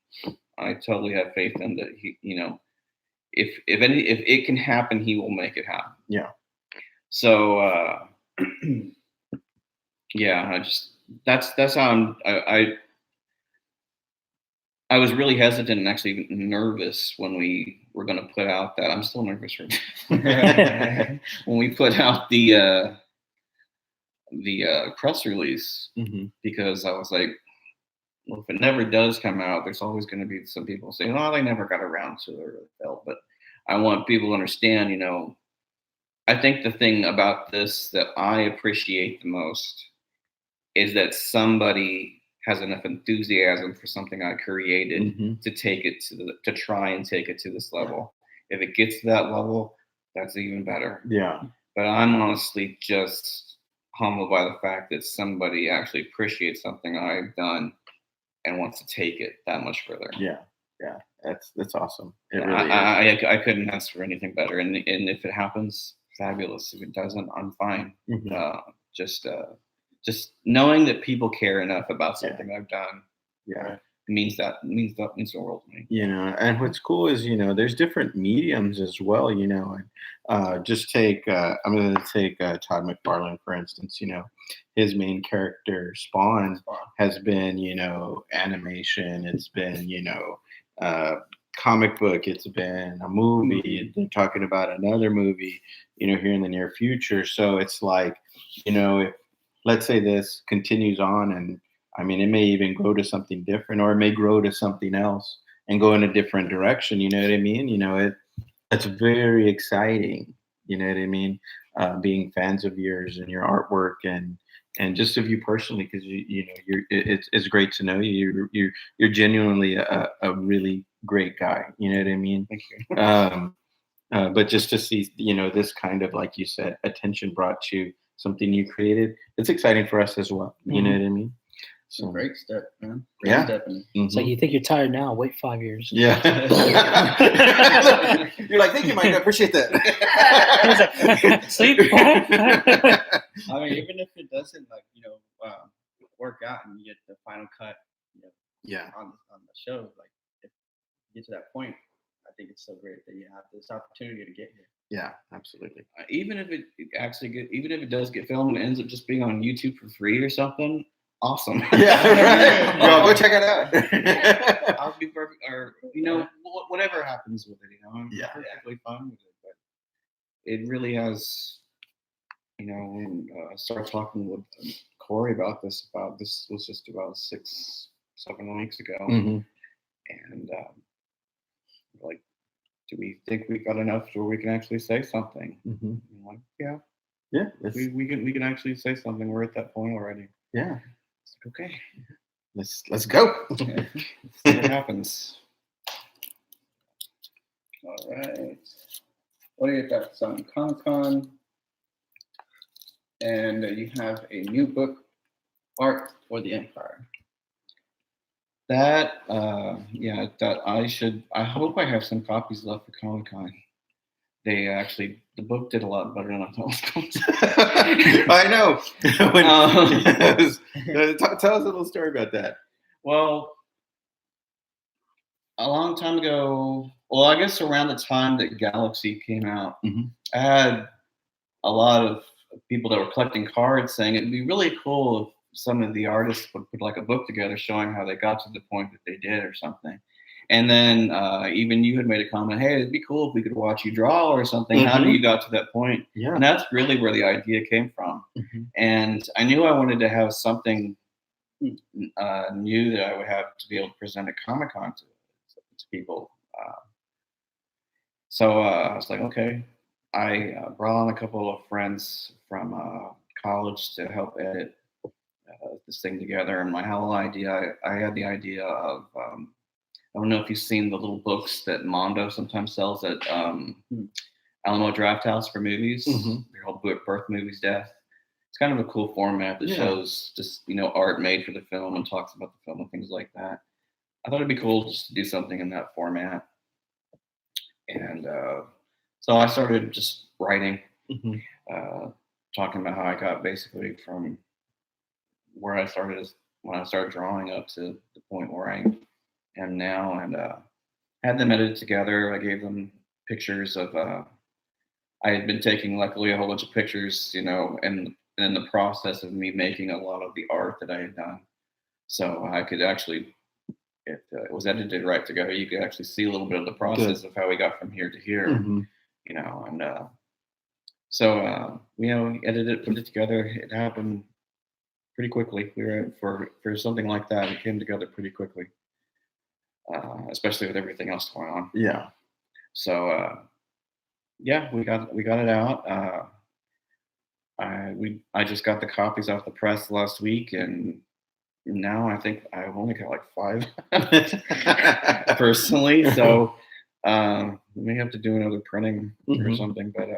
have faith in that he, if it can happen, he will make it happen. Yeah. So yeah, that's how I was really hesitant and actually nervous when we were going to put out that. I'm still nervous right now. When we put out the press release, Mhm. because I was like, well, if it never does come out, there's always going to be some people saying, oh, they never got around to it or it felt. But I want people to understand, I think the thing about this that I appreciate the most is that somebody has enough enthusiasm for something I created Mhm. to take it to try and take it to this level. If it gets to that level, that's even better. Yeah. But I'm honestly just humbled by the fact that somebody actually appreciates something I've done and wants to take it that much further. Yeah. Yeah. That's awesome. It Yeah, really is. I couldn't ask for anything better. And if it happens, fabulous. If it doesn't, I'm fine. Mhm. Just knowing that people care enough about something I've done Yeah. means the world to me. And what's cool is, there's different mediums as well, just take, I'm going to take Todd McFarlane, for instance, his main character Spawn has been, animation. It's been, comic book. It's been a movie. They're talking about another movie, here in the near future. So it's like, if, let's say this continues on and it may even grow to something different, or it may grow to something else and go in a different direction. You know what I mean? It's very exciting. You know what I mean? Being fans of yours and your artwork and just of you personally, because it's great to know you. You're genuinely a really great guy. You know what I mean? Thank you. But just to see, this kind of, like you said, attention brought to something you created, it's exciting for us as well. You know what I mean? It's a great step, man. Yeah. Step in. It's like you think you're tired now. Wait 5 years. Yeah. You're like, thank you, Mike. I appreciate that. He's like, sleep. Even if it doesn't work out and you get the final cut, Yeah. on the show, like if you get to that point, I think it's so great that you have this opportunity to get here. Yeah, absolutely. Even if it does get filmed and ends up just being on YouTube for free or something, awesome. Yeah, right. Go check it out. I'll be perfect, or whatever happens with it, I'm Yeah. perfectly fine with it. But it really has when started talking with Corey about this was just about 6-7 weeks ago, Mhm. and like, do we think we got enough where we can actually say something? Mhm. I'm like, yeah, Yeah. Let's, we can actually say something. We're at that point already. yeah. It's like, okay, Let's go. see what happens. All right. What are your thoughts on Comic-Con? And you have a new book, Art for the Empire. That I hope I have some copies left for Comic-Con. The book did a lot better than I thought it was going to. I know. Um, Tell us a little story about that. Well, a long time ago, I guess around the time that Galaxy came out, Mhm. I had a lot of people that were collecting cards saying it'd be really cool if some of the artists would put like a book together showing how they got to the point that they did or something. And then even you had made a comment, hey, it'd be cool if we could watch you draw or something. How do you got to that point? Yeah. And that's really where the idea came from. Mhm. And I knew I wanted to have something new that I would have to be able to present at Comic-Con to people. So I was like, okay. I brought on a couple of friends from college to help edit this thing together. And my whole idea, I had the idea of, I don't know if you've seen the little books that Mondo sometimes sells at Alamo Draft House for movies. Mhm. They're called Birth, Movies, Death. It's kind of a cool format that Yeah. shows just, art made for the film and talks about the film and things like that. I thought it'd be cool just to do something in that format. And so I started just writing, Mhm. talking about how I got basically from where I started when I started drawing up to the point where I am now, and had them edited together. I gave them pictures of. I had been taking, luckily, a whole bunch of pictures, and in the process of me making a lot of the art that I had done, so I could actually, if it was edited right together, you could actually see a little bit of the process of how we got from here to here, Mhm. and so we edited it, put it together. It happened pretty quickly. We were for something like that. It came together pretty quickly, especially with everything else going on. Yeah. So yeah, we got it out. I just got the copies off the press last week, and now I think I've only got like 5 personally. So we may have to do another printing or Mhm. something. But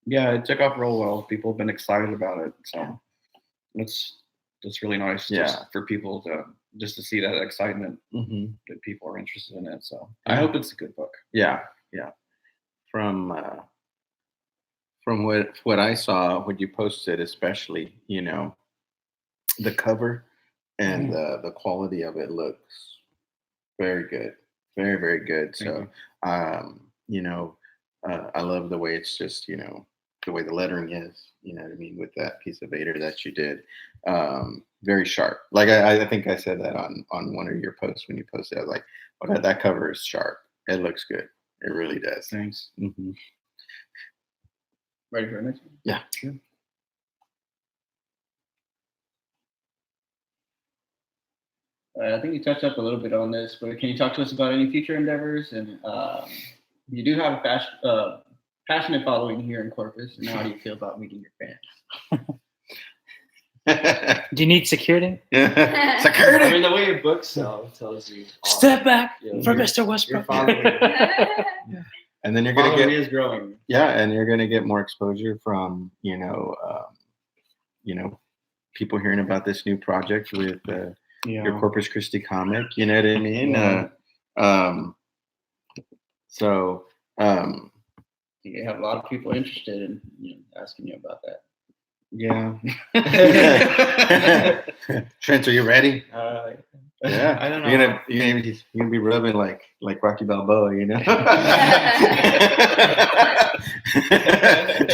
yeah, it took off real well. People have been excited about it, so it's really nice just for people to see that excitement Mhm. that people are interested in it. So I hope it's a good book. Yeah. Yeah. From what I saw when you posted, especially, the cover and the quality of it looks very good, very, very good. Thank So, I love the way it's just, the way the lettering is. You know what I mean, with that piece of Vader that you did, very sharp. Like I think I said that on one of your posts when you posted. I was like, "Oh, that cover is sharp. It looks good. It really does." Thanks. Mm-hmm. Ready for the next one? Yeah. Sure. I think you touched up a little bit on this, but can you talk to us about any future endeavors? And you do have a passionate following here in Corpus, and how do you feel about meeting your fans? Do you need security? I Security. mean, the way your book sell tells you. Step back Yeah, for your- Mr. Your Westbrook. following, And then you're gonna following get is growing. and you're gonna get more exposure from people hearing about this new project with your Corpus Christi comic. You know what I mean? Yeah. So You have a lot of people interested in asking you about that. Yeah. Trent, are you ready? Yeah, I don't know. You're gonna be rubbing like Rocky Balboa, you know. But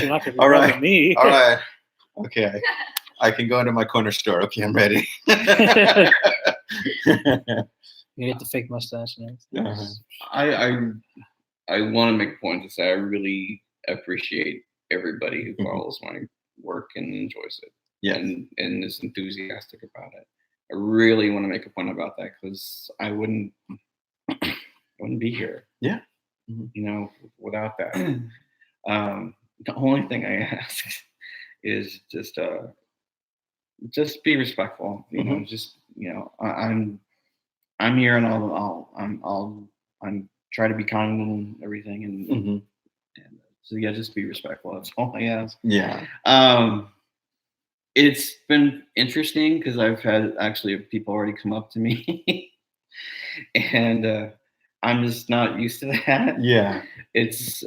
you're not gonna be All right. rubbing me. All right. Okay. I can go into my corner store. Okay, I'm ready. You get the fake mustache next. Uh-huh. I want to make a point to say I really appreciate everybody who Mhm. follows work and enjoys it. Yeah. And is enthusiastic about it. I really want to make a point about that because I wouldn't be here. Yeah. You know, without that. The only thing I ask is just be respectful. You know, just I'm here and I'm try to be kind and everything and so yeah, just be respectful. That's all I ask. Yeah. It's been interesting because I've had actually people already come up to me and I'm just not used to that. Yeah. It's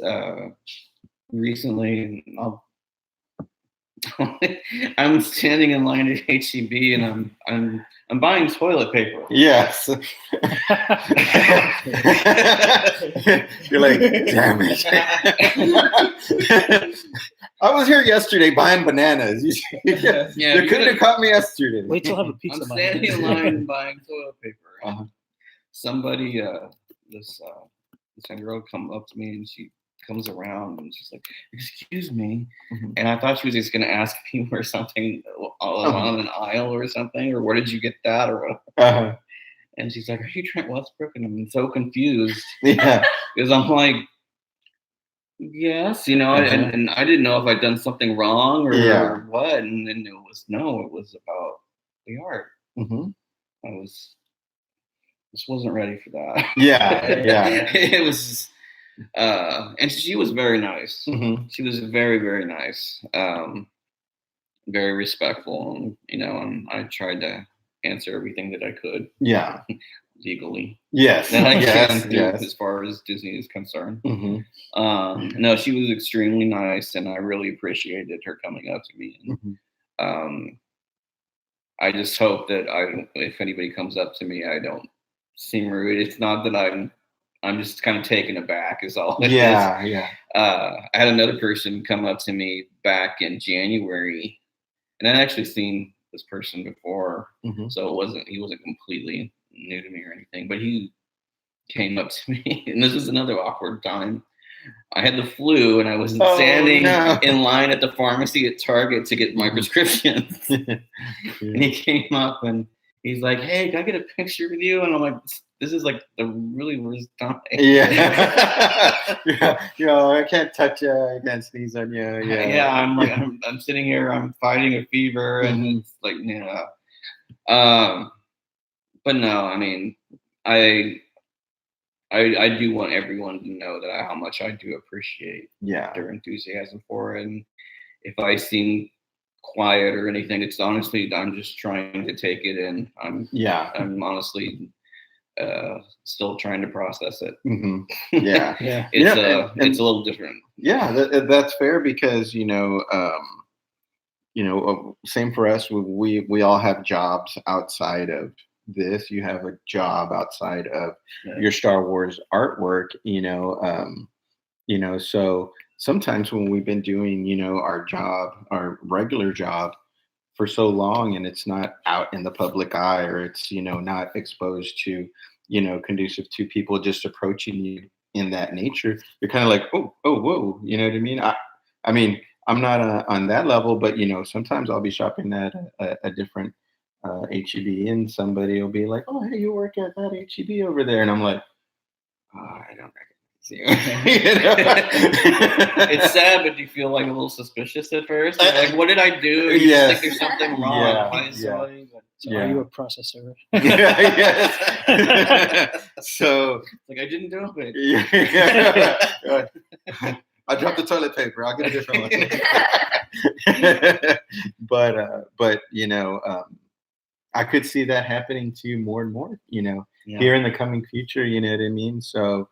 recently I'm standing in line at HEB and I'm buying toilet paper. Yes. You're like, damn it. I was here yesterday buying bananas. You couldn't have caught me yesterday. Wait till I have a pizza. I'm standing in line buying toilet paper. Uh-huh. Somebody, this girl come up to me and she comes around and she's like, "Excuse me," and I thought she was just gonna ask me where something on an aisle or something, or where did you get that, or what? And she's like, "Are you Trent Westbrook?" And I'm so confused. Yeah, because I'm like, yes, you know, and I didn't know if I'd done something wrong or what, and then it was about the art. I just wasn't ready for that. Yeah. It was. And she was very nice. She was very, very nice. Very respectful, and and I tried to answer everything that I could. Yeah. Legally. Yes. That I Yes. can do as far as Disney is concerned. No, she was extremely nice, and I really appreciated her coming up to me. And, I just hope that if anybody comes up to me, I don't seem rude. It's not that I'm just kind of taken aback is all it is. Yeah. I had another person come up to me back in January, and I'd actually seen this person before, so he wasn't completely new to me or anything, but he came up to me, and this was another awkward time. I had the flu, and I was standing in line at the pharmacy at Target to get my prescriptions. And he came up, and he's like, "Hey, can I get a picture with you?" And I'm like, this is like the really worst time. Yeah. I can't touch you. I can't sneeze on you. Yeah. I'm like, I'm sitting here, I'm fighting a fever, and it's like, but no, I mean, I do want everyone to know that how much I do appreciate their enthusiasm for it. And if I seem quiet or anything, it's honestly, I'm just trying to take it in. I'm honestly still trying to process it. Yeah. It's a little different. Yeah, that's fair because same for us. We all have jobs outside of this. You have a job outside of your Star Wars artwork. So sometimes when we've been doing our regular job for so long, and it's not out in the public eye, or it's not exposed to conducive to people just approaching you in that nature, you're kind of like, oh whoa, you know what I mean? I mean, I'm not on that level, but sometimes I'll be shopping at a different HEB, and somebody will be like, "Oh, hey, you work at that HEB over there," and I'm like, "Oh, I don't recognize you." It's sad, but you feel like a little suspicious at first. You're like, what did I do? You just think there's something wrong. Are you a processor? So like, I didn't do it. I dropped the toilet paper. I'll get a different one. But I could see that happening to you more and more. Here in the coming future. You know what I mean? So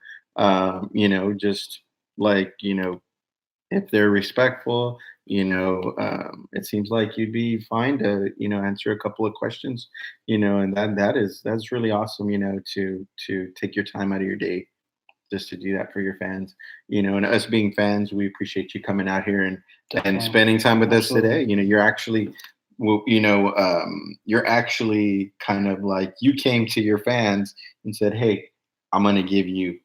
just like if they're respectful, it seems like you'd be fine to answer a couple of questions, and that's really awesome, to take your time out of your day just to do that for your fans, and us being fans, we appreciate you coming out here and spending time with us today. You're actually you're actually kind of like, you came to your fans and said, "Hey, I'm going to give you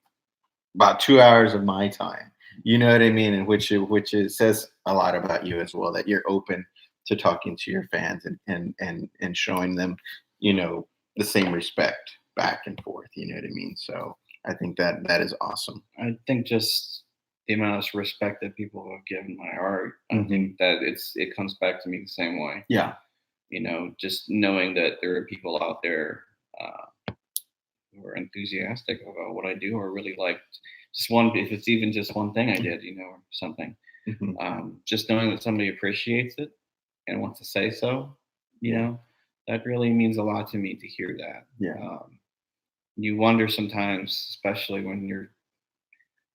about 2 hours of my time." You know what I mean? And which it says a lot about you as well, that you're open to talking to your fans and showing them, you know, the same respect back and forth. You know what I mean? So I think that is awesome. I think just the amount of respect that people have given my art, I think that it comes back to me the same way. Yeah. You know, just knowing that there are people out there who are enthusiastic about what I do or really like just if it's even just one thing I did, you know, or something. Just knowing that somebody appreciates it and wants to say so, you know, that really means a lot to me to hear that. Yeah. You wonder sometimes, especially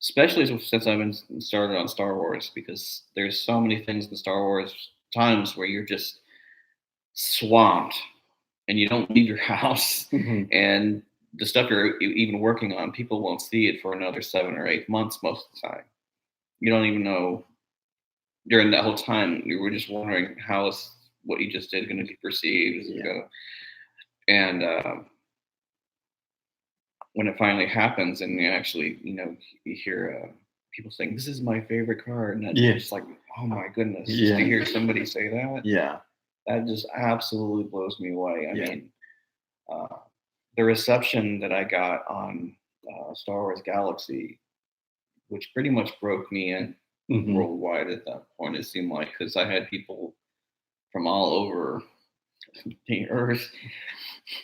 since I've been started on Star Wars, because there's so many things in Star Wars times where you're just swamped and you don't leave your house, and the stuff you're even working on, people won't see it for another 7 or 8 months most of the time. You don't even know during that whole time. You were just wondering how is what you just did going to be perceived. And when it finally happens and you actually, you know, you hear people saying, "This is my favorite card," and that's just like, oh my goodness, just to hear somebody say that, that just absolutely blows me away. I mean, the reception that I got on Star Wars Galaxy, which pretty much broke me in worldwide at that point, it seemed like, because I had people from all over the earth,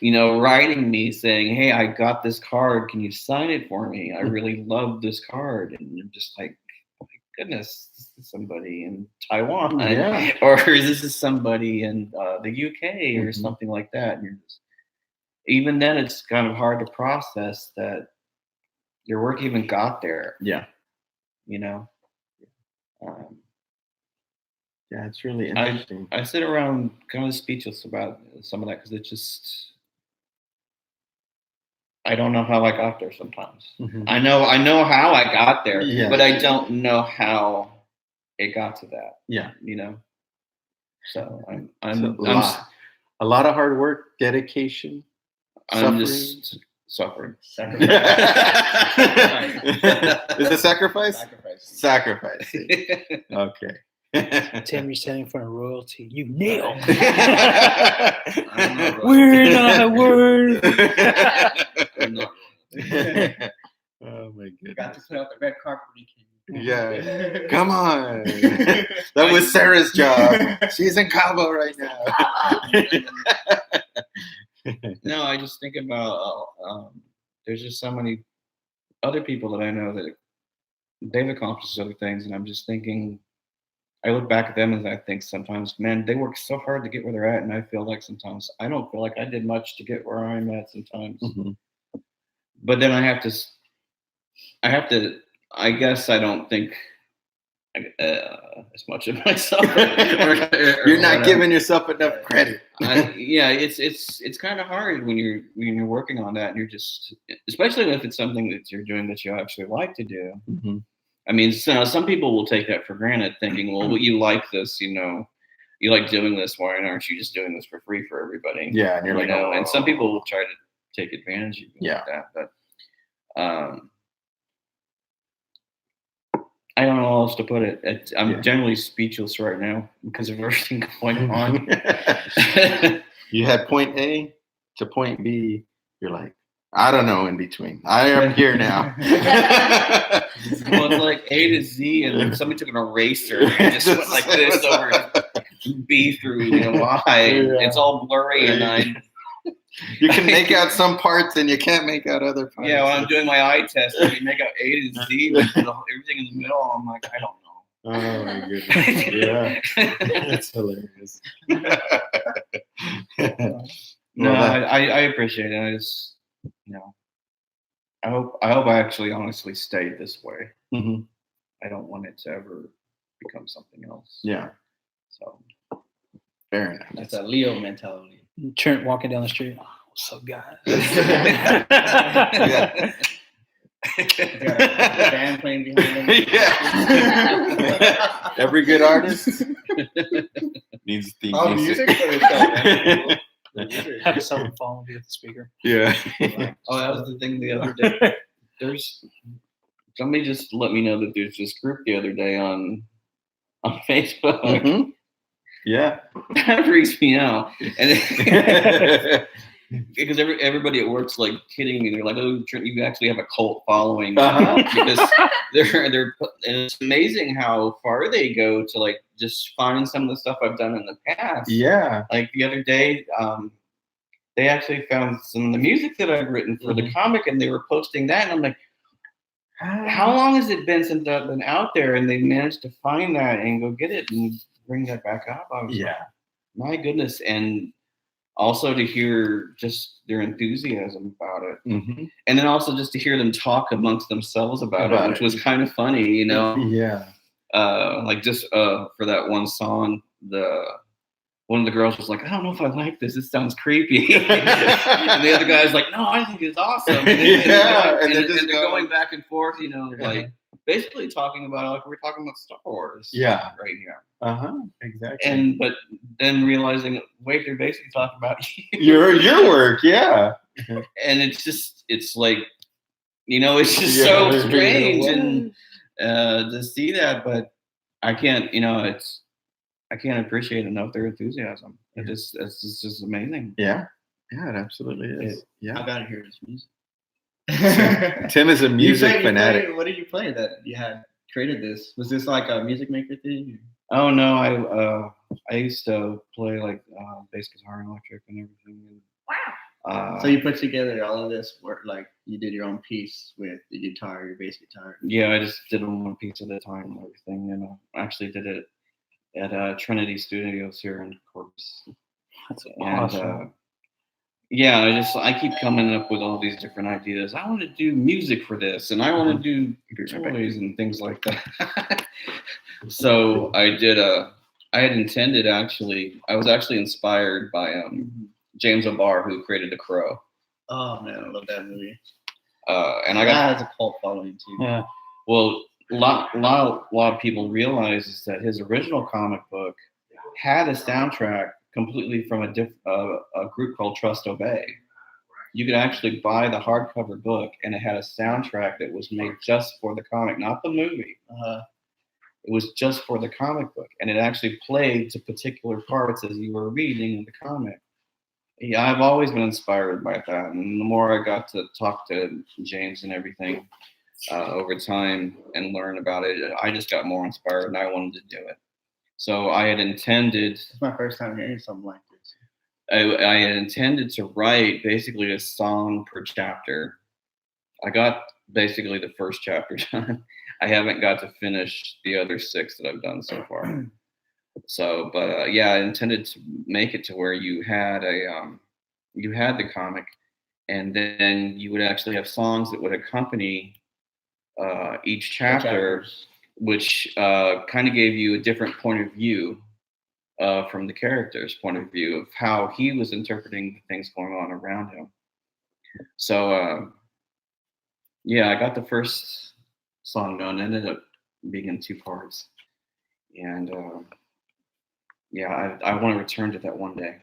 you know, writing me saying, "Hey, I got this card. Can you sign it for me? I really love this card." And you're just like, oh my goodness, this is somebody in Taiwan, or this is somebody in the UK or something like that. And you're just, even then, it's kind of hard to process that your work even got there. Yeah. You know? Yeah, it's really interesting. I sit around kind of speechless about some of that because it's just, I don't know how I got there sometimes. I know how I got there, but I don't know how it got to that. Yeah. You know? So a lot of hard work, dedication. I'm just suffering. Is it sacrifice? Sacrifice. Okay. Tim, you're standing in front of royalty. You nail. We're not worth. Oh my goodness. Got to put out the red carpet when he came. Yeah. Come on. That was Sarah's job. She's in Cabo right now. No, I just think about there's just so many other people that I know that they've accomplished other things, and I'm just thinking, I look back at them and I think sometimes, man, they work so hard to get where they're at, and I feel like sometimes I don't feel like I did much to get where I'm at sometimes. But then I have to, I guess I don't think as much of myself. You're not giving yourself enough credit. It's kind of hard when you're working on that, and you're just, especially if it's something that you're doing that you actually like to do. I mean, some people will take that for granted, thinking, well, you like this, you know, you like doing this. Why aren't you just doing this for free for everybody? Yeah, and you're like, know, and some people will try to take advantage of you like that, but I don't know how else to put it. I'm generally speechless right now because of everything going on. You had point A to point B. You're like, I don't know in between. I am here now. Well, it's like A to Z, and then somebody took an eraser and just went like this over B through Y. It's all blurry, and you can make out some parts, and you can't make out other parts. Yeah, when I'm doing my eye test, and you make out A to Z with everything in the middle, I'm like, I don't know. Oh my goodness! Yeah, that's hilarious. No, I appreciate it. I just, you know, I hope I actually honestly stay this way. I don't want it to ever become something else. Yeah. So fair enough. That's a Leo mentality. Trent walking down the street. Oh, what's up, guys? Band playing behind him. Yeah. Every good artist needs theme music. Have someone follow me with the speaker. Yeah. Oh, that was the thing the other day. There's somebody just let me know that there's this group the other day on Facebook. Mhm. Yeah. That freaks me out. And because everybody at work's like kidding me. They're like, "Oh, Trent, you actually have a cult following." Because they're and it's amazing how far they go to like just find some of the stuff I've done in the past. Yeah. Like the other day, they actually found some of the music that I've written for the comic, and they were posting that, and I'm like, how long has it been since I've been out there? And they managed to find that and go get it and bring that back up. I was like, my goodness. And also to hear just their enthusiasm about it. Mm-hmm. And then also just to hear them talk amongst themselves about it, which was kind of funny, you know? Yeah. Like just for that one song, one of the girls was like, I don't know if I like this. It sounds creepy. And the other guy's like, no, I think it's awesome. And they're going back and forth, you know, like basically talking about, like, we're talking about Star Wars. Yeah. Right here. Exactly. And but then realizing, wait, they're basically talking about your work, yeah. And it's like, you know, it's just so strange and to see that, but I can't, you know, I can't appreciate enough their enthusiasm. It's just amazing. Yeah, it absolutely is. I gotta hear this music. Tim is a music fanatic. What did you play that you had created this? Was this like a music maker thing? Oh no, I used to play like bass guitar and electric and everything. Wow. So you put together all of this work, like you did your own piece with the guitar, your bass guitar. Yeah, I just did one piece at a time and everything, and I actually did it at Trinity Studios here in Corpus. That's awesome. And, yeah, I keep coming up with all these different ideas. I want to do music for this, and I want to do toys and things like that. So I had intended actually. I was actually inspired by James O'Barr, who created The Crow. Oh man, I love that movie. And I got that has a cult following too. Yeah. Well, a lot of people realize is that his original comic book had a soundtrack completely from a group called Trust Obey. You could actually buy the hardcover book, and it had a soundtrack that was made just for the comic, not the movie. It was just for the comic book, and it actually played to particular parts as you were reading the comic. Yeah, I've always been inspired by that, and the more I got to talk to James and everything over time and learn about it, I just got more inspired, and I wanted to do it. So I had intended. It's my first time hearing something like this. I had intended to write basically a song per chapter. I got basically the first chapter done. I haven't got to finish the other 6 that I've done so far. So, but yeah, I intended to make it to where you had the comic, and then you would actually have songs that would accompany each chapter, which kind of gave you a different point of view from the character's point of view of how he was interpreting the things going on around him. So, yeah, I got the first song done. It ended up being in 2 parts. And yeah, I want to return to that one day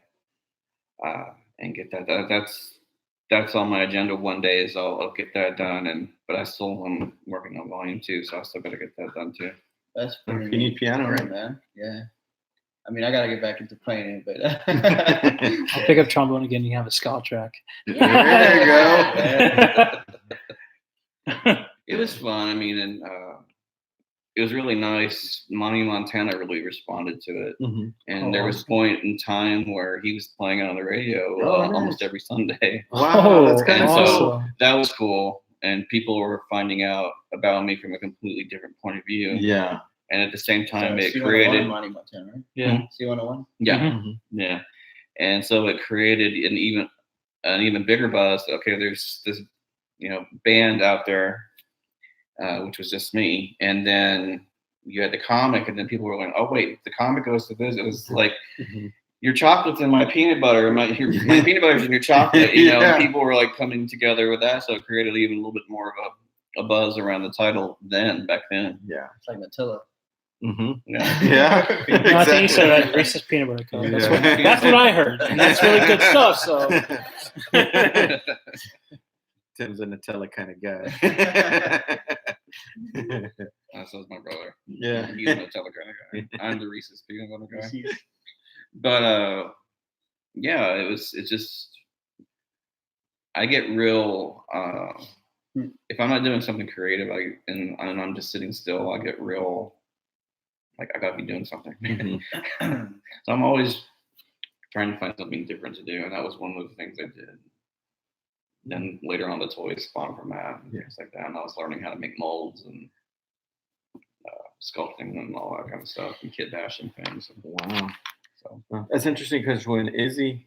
and get that. That's on my agenda one day is I'll get that done. But I still am working on volume 2, so I still got to get that done too. That's pretty You need piano, right? man. Yeah. I mean, I got to get back into playing it, but I'll pick up trombone again. You have a ska track. There you go. It was fun. I mean, and it was really nice. Monty Montana really responded to it. Mhm. And there was a point in time where he was playing it on the radio almost every Sunday. Wow, that's kind And of so awesome. that was cool. And people were finding out about me from a completely different point of view. Yeah. And at the same time, it C101 created. Monty Montana, right? Yeah. C101. Yeah. Mhm. Yeah. And so it created an even bigger buzz. Okay, there's this, band out there, which was just me. And then you had the comic, and then people were going, oh, wait, the comic goes to this. It was like, your chocolate's in my peanut butter, my peanut butter's in your chocolate. Yeah. People were like coming together with that. So it created even a little bit more of a buzz around the title back then. Yeah. It's like Nutella. Mm-hmm. Yeah. Yeah. No, I think you said that Reese's peanut butter cup. That's, Yeah. that's what I heard, and that's really good stuff. So Tim's a Nutella kind of guy. That was my brother. Yeah. He's a Nutella kind of guy. I'm the Reese's peanut butter guy. But yeah, it's just I get real if I'm not doing something creative, and I'm just sitting still, I get real like I gotta be doing something. Mhm. So I'm always trying to find something different to do, and that was one of the things I did. Then later on, the toys spawned from that and things like that, and I was learning how to make molds and sculpting and all that kind of stuff, and kit bashing things. Wow. So Well, that's interesting because when Izzy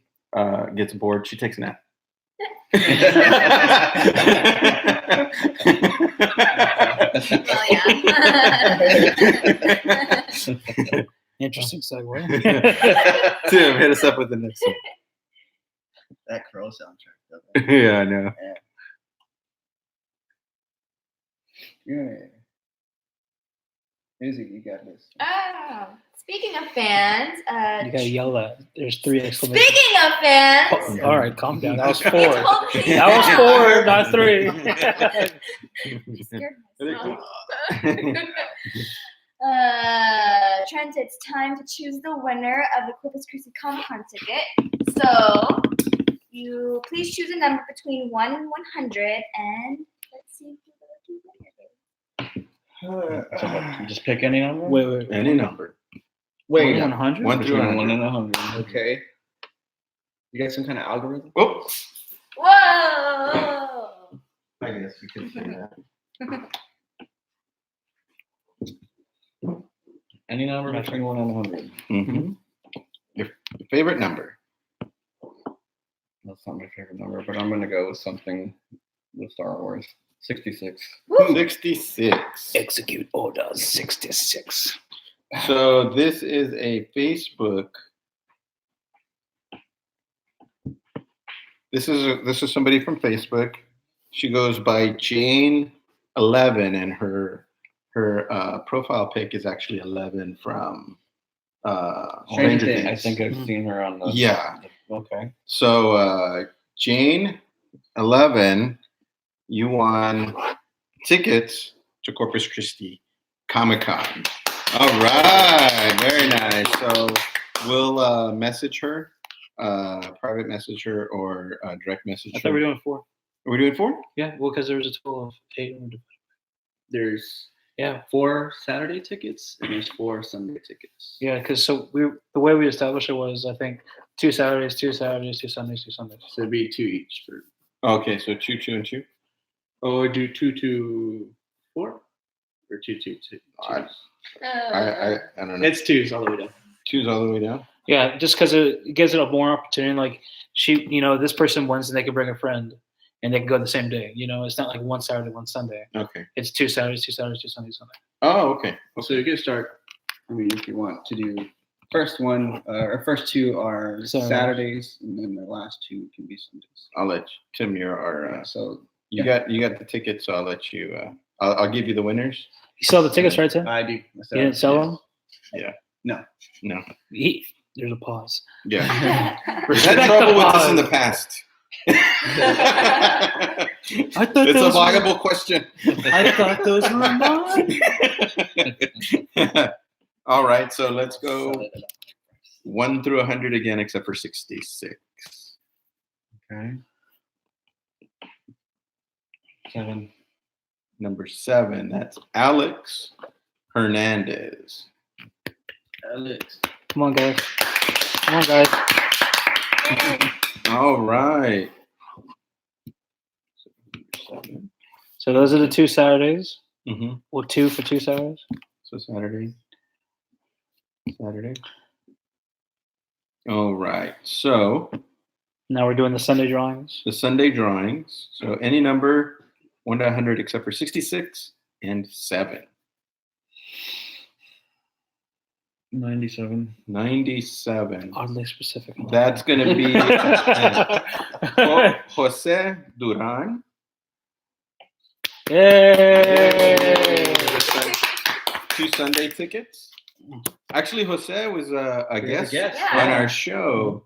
gets bored, she takes a nap. Well, yeah. Interesting segue. Tim, hit us up with the next one. That Crow soundtrack. Though. Yeah, I know. Yeah. Izzy, you got this. Oh, speaking of fans, You gotta yell that. There's 3 exclamations. speaking of fans, Oh, all right, calm down. That was 4. you told me That was 4, not 3. You scared myself. Trent, it's time to choose the winner of the Corpus Christi Comic Con ticket. So, you please choose a number between 1 and 100, and let's see who the lucky winner is. so just pick any number. Wait. Any number. Wait, 100? 1 through Between 1 100. and 100. okay. You got some kind of algorithm? Oh, Whoa! I guess we could say that. Any number between 1 and 100. Mm-hmm. Your favorite number. That's not my favorite number, but I'm gonna go with something with Star Wars. 66. Woo! 66. Execute order 66. So this is a Facebook. This is somebody from Facebook. She goes by Jane11, and her profile pic is actually 11 from Stranger Things. I think I've seen her on the. Yeah. Okay. So Jane11, you won tickets to Corpus Christi Comic-Con. All right, very nice. So we'll message her, private message her, or direct message I her. thought we were doing 4. Are we doing 4? Yeah, well, because there was a total of 8. There's Yeah, 4 Saturday tickets and there's 4 Sunday tickets. yeah, because the way we established it was, I think, 2 Saturdays, 2 Saturdays, 2 Sundays, 2 Sundays. So it'd be 2 each for. Okay, so 2, 2, and 2. Or do 2 to 4 or 2 to 2. I don't know. It's 2s all the way down. 2's all the way down. Yeah, just because it gives it a more opportunity. Like this person wins and they can bring a friend and they can go the same day. It's not like 1 Saturday, 1 Sunday. Okay. It's 2 Saturdays, 2 Saturdays, 2 Sundays, Sunday. Oh, okay. So you can start. I mean, if you want to do first one, or first 2 are Saturdays, and then the last 2 can be Sundays. I'll let you, Tim. You're our. So You got the tickets, so I'll let you. I'll give you the winners. You sell the tickets, right, Tim? I do. You didn't sell them? No. There's a pause. Yeah. We've had trouble with this in the past. I thought It's a those were- viable question. I thought those were mine. All right, so let's go 1 through 100 again, except for 66. Okay. 7. Number 7, that's Alex Hernandez. Alex. Come on, guys. Come on, guys. All right. So those are the 2 Saturdays. Mm-hmm. Well, 2 for 2 Saturdays. So Saturday. All right. So Now we're doing the Sunday drawings. the Sunday drawings. So any number 1 to 100 except for 66 and 7. 97. 97. Oddly specific. That's going to be Jose Duran. Yay! 2 Sunday tickets. Actually, Jose was a guest Yeah. on our show.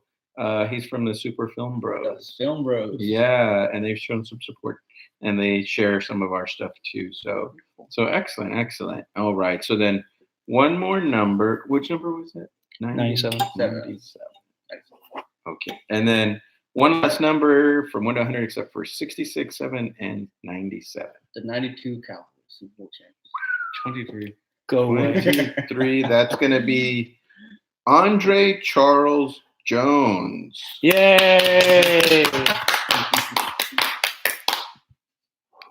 He's from the Super Film Bros. Film Bros. Yeah, and they've shown some support, and they share some of our stuff too. So So excellent. All right. So then one more number. Which number was it? 97. 97. Okay. And then one last number from 1 to 100 except for 66, 7, and 97. The 92 Cowboys Super Bowl champions. 23. Go away. 23. That's going to be Andre Charles Jones. Yay!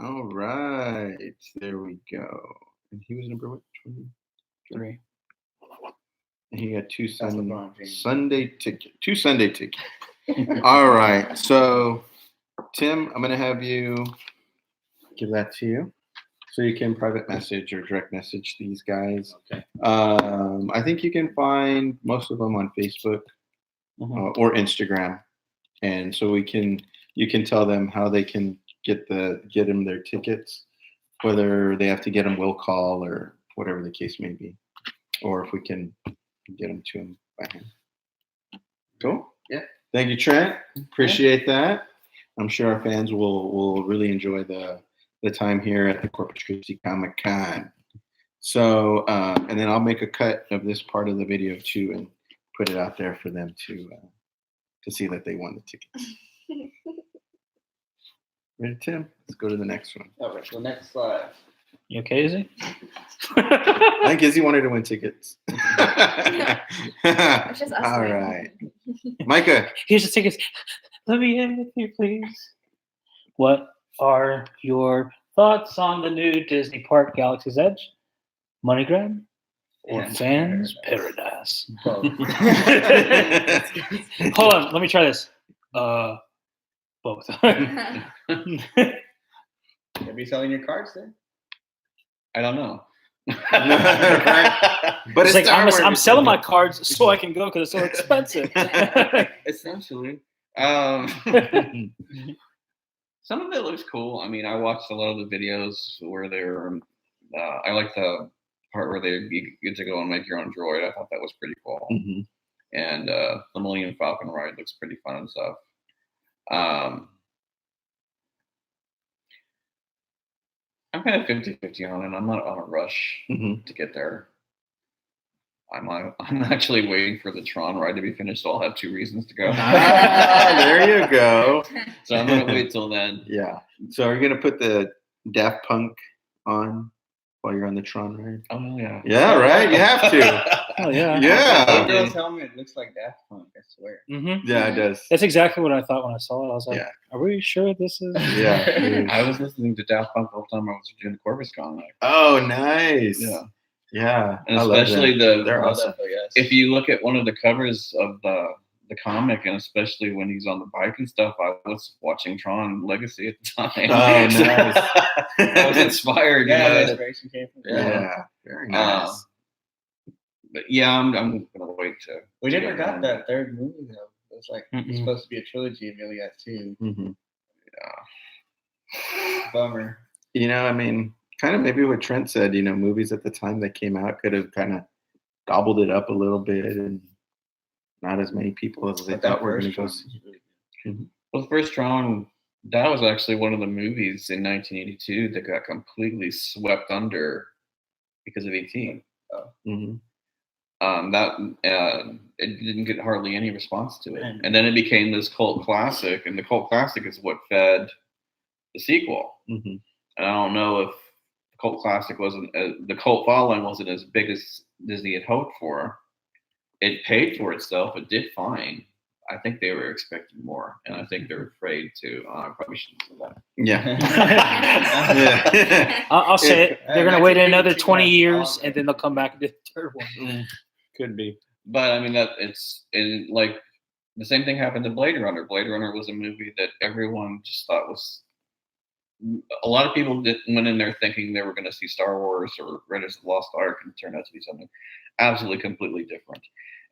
All right. There we go. And he was number what? 3. And he got two That's LeBron James. Sunday tickets. All right. So, Tim, I'm going to have you give that to you. So you can private message or direct message these guys. Okay. I think you can find most of them on Facebook or Instagram. And so you can tell them how they can get them their tickets, whether they have to get them will call or whatever the case may be, or if we can get them to them by hand. Cool. Yeah. Thank you, Trent. Appreciate that. I'm sure our fans will really enjoy the time here at the Corpus Christi Comic Con. So, and then I'll make a cut of this part of the video too and put it out there for them to see that they won the tickets. Ready, Tim? Let's go to the next one. All right. So next slide. You okay, Izzy? I think Izzy wanted to win tickets. It's just us All three. right. Micah. Here's the tickets. Let me in with you, please. What are your thoughts on the new Disney Park Galaxy's Edge? Money grab or And fans paradise? Both. Hold on, let me try this. Both. You'll be selling your cards there. I don't know. Right. But It's like Star Wars. I'm selling my cards so I can go because it's so expensive. Essentially. Some of it looks cool. I mean, I watched a lot of the videos where they're. I like the part where you get to go and make your own droid. I thought that was pretty cool. Mhm. And the Millennium Falcon ride looks pretty fun and stuff. I'm kind of 50-50 on it. I'm not on a rush Mhm. to get there. I'm actually waiting for the Tron ride to be finished, so I'll have 2 reasons to go. There you go. So I'm gonna wait till then. Yeah. So are you gonna put the Daft Punk on while you're on the Tron ride? Oh yeah. Yeah, right. You have to. Oh yeah. The Yeah. girl's helmet looks like Daft Punk. I swear. Mm-hmm. Yeah, it does. That's exactly what I thought when I saw it. I was like, Yeah. "Are we sure this is?" Yeah. I was listening to Daft Punk the whole time I was doing the Corpus Con. Like, Oh, nice. yeah. Yeah. And I love especially them. They're awesome. if you look at one of the covers of the comic, and especially when he's on the bike and stuff, I was watching Tron Legacy at the time. Oh, nice. I was inspired. Yeah, you the know, inspiration came from. Yeah. Very nice. but yeah, I'm gonna wait to. We to never get got one. that third movie though. It was like it's Mm-mm. supposed to be a trilogy, and we only got 2. Mhm. Bummer. You know, I mean, kind of maybe what Trent said, you know, movies at the time that came out could have kind of gobbled it up a little bit and not as many people as they But that thought were going to first go one see. was really good. Well, the first Tron, that was actually one of the movies in 1982 that got completely swept under because of ET. Mhm. It didn't get hardly any response to it, and then it became this cult classic, and the cult classic is what fed the sequel. Mhm. And I don't know if the cult classic wasn't the cult following wasn't as big as Disney had hoped for. It paid for itself. It did fine. I think they were expecting more, and I think they're afraid to. I probably shouldn't say that. Yeah. Yeah. I'll say it. They're gonna wait another 20 1982, years and then they'll come back and do the third one. Could be. But I mean that it's like the same thing happened to Blade Runner. Blade Runner was a movie that everyone just thought was. A lot of people went in there thinking they were going to see Star Wars or Raiders of the Lost Ark, and it turned out to be something absolutely completely different.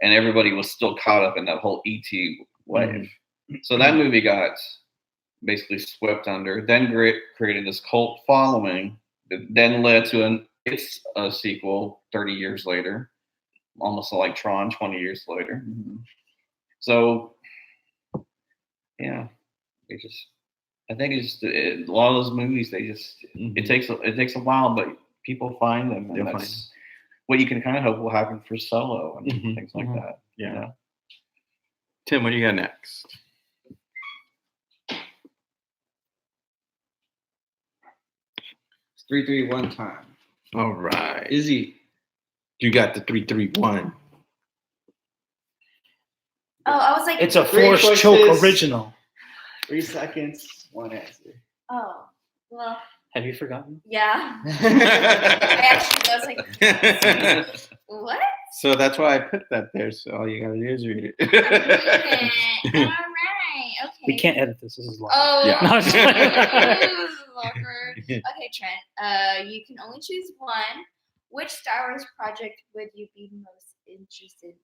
And everybody was still caught up in that whole ET wave. So that movie got basically swept under, then created this cult following that then led to its sequel 30 years later, almost like Tron 20 years later. So, yeah, I think it's just a lot of those movies. They just it takes a while, but people find them, They'll and find that's what you can kind of hope will happen for Solo and Mhm. things like Mhm. that. Yeah. You know? Tim, what do you got next? It's 3-3-1 time. All right. Izzy. You got the 3-3-1. Oh, I was like, It's a Three forced choices. choke original. 3 seconds, 1 answer. oh, well, Have you forgotten? yeah. I actually was like, what? So that's why I put that there. So all you gotta do is read All it. right. Okay. We can't edit this. This is live. Oh, Yeah. No, I'm just kidding. this is awkward. Okay, Trent. You can only choose one. Which Star Wars project would you be most interested in?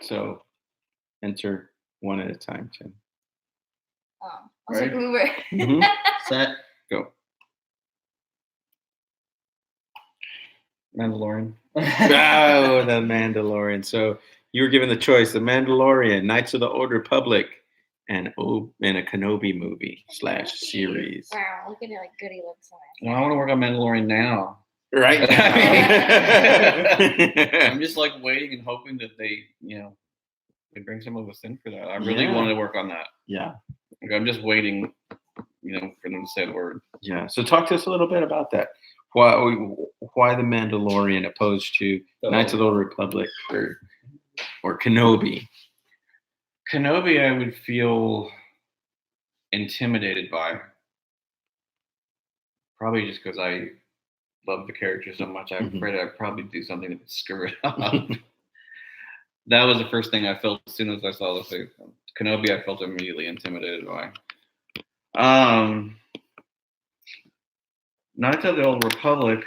So enter one at a time, Tim. I was like, Right. we were. Mhm. Set. Go. Mandalorian. Oh, the Mandalorian. So you were given the choice: The Mandalorian, Knights of the Old Republic, and a Kenobi movie / series. Wow, look at it like goody looks on it. Well, I want to work on Mandalorian now. Right. I'm just like waiting and hoping that they bring some of us in for that. I really Yeah. want to work on that. Yeah. Like, I'm just waiting, for them to say the word. Yeah. So talk to us a little bit about that. Why the Mandalorian opposed to Knights of the Old Republic or Kenobi? Kenobi, I would feel intimidated by. Probably just because I love the character so much. I'm Mhm. afraid I'd probably do something that would screw it up. That was the first thing I felt as soon as I saw the thing. Kenobi, I felt immediately intimidated by. Knights of the Old Republic,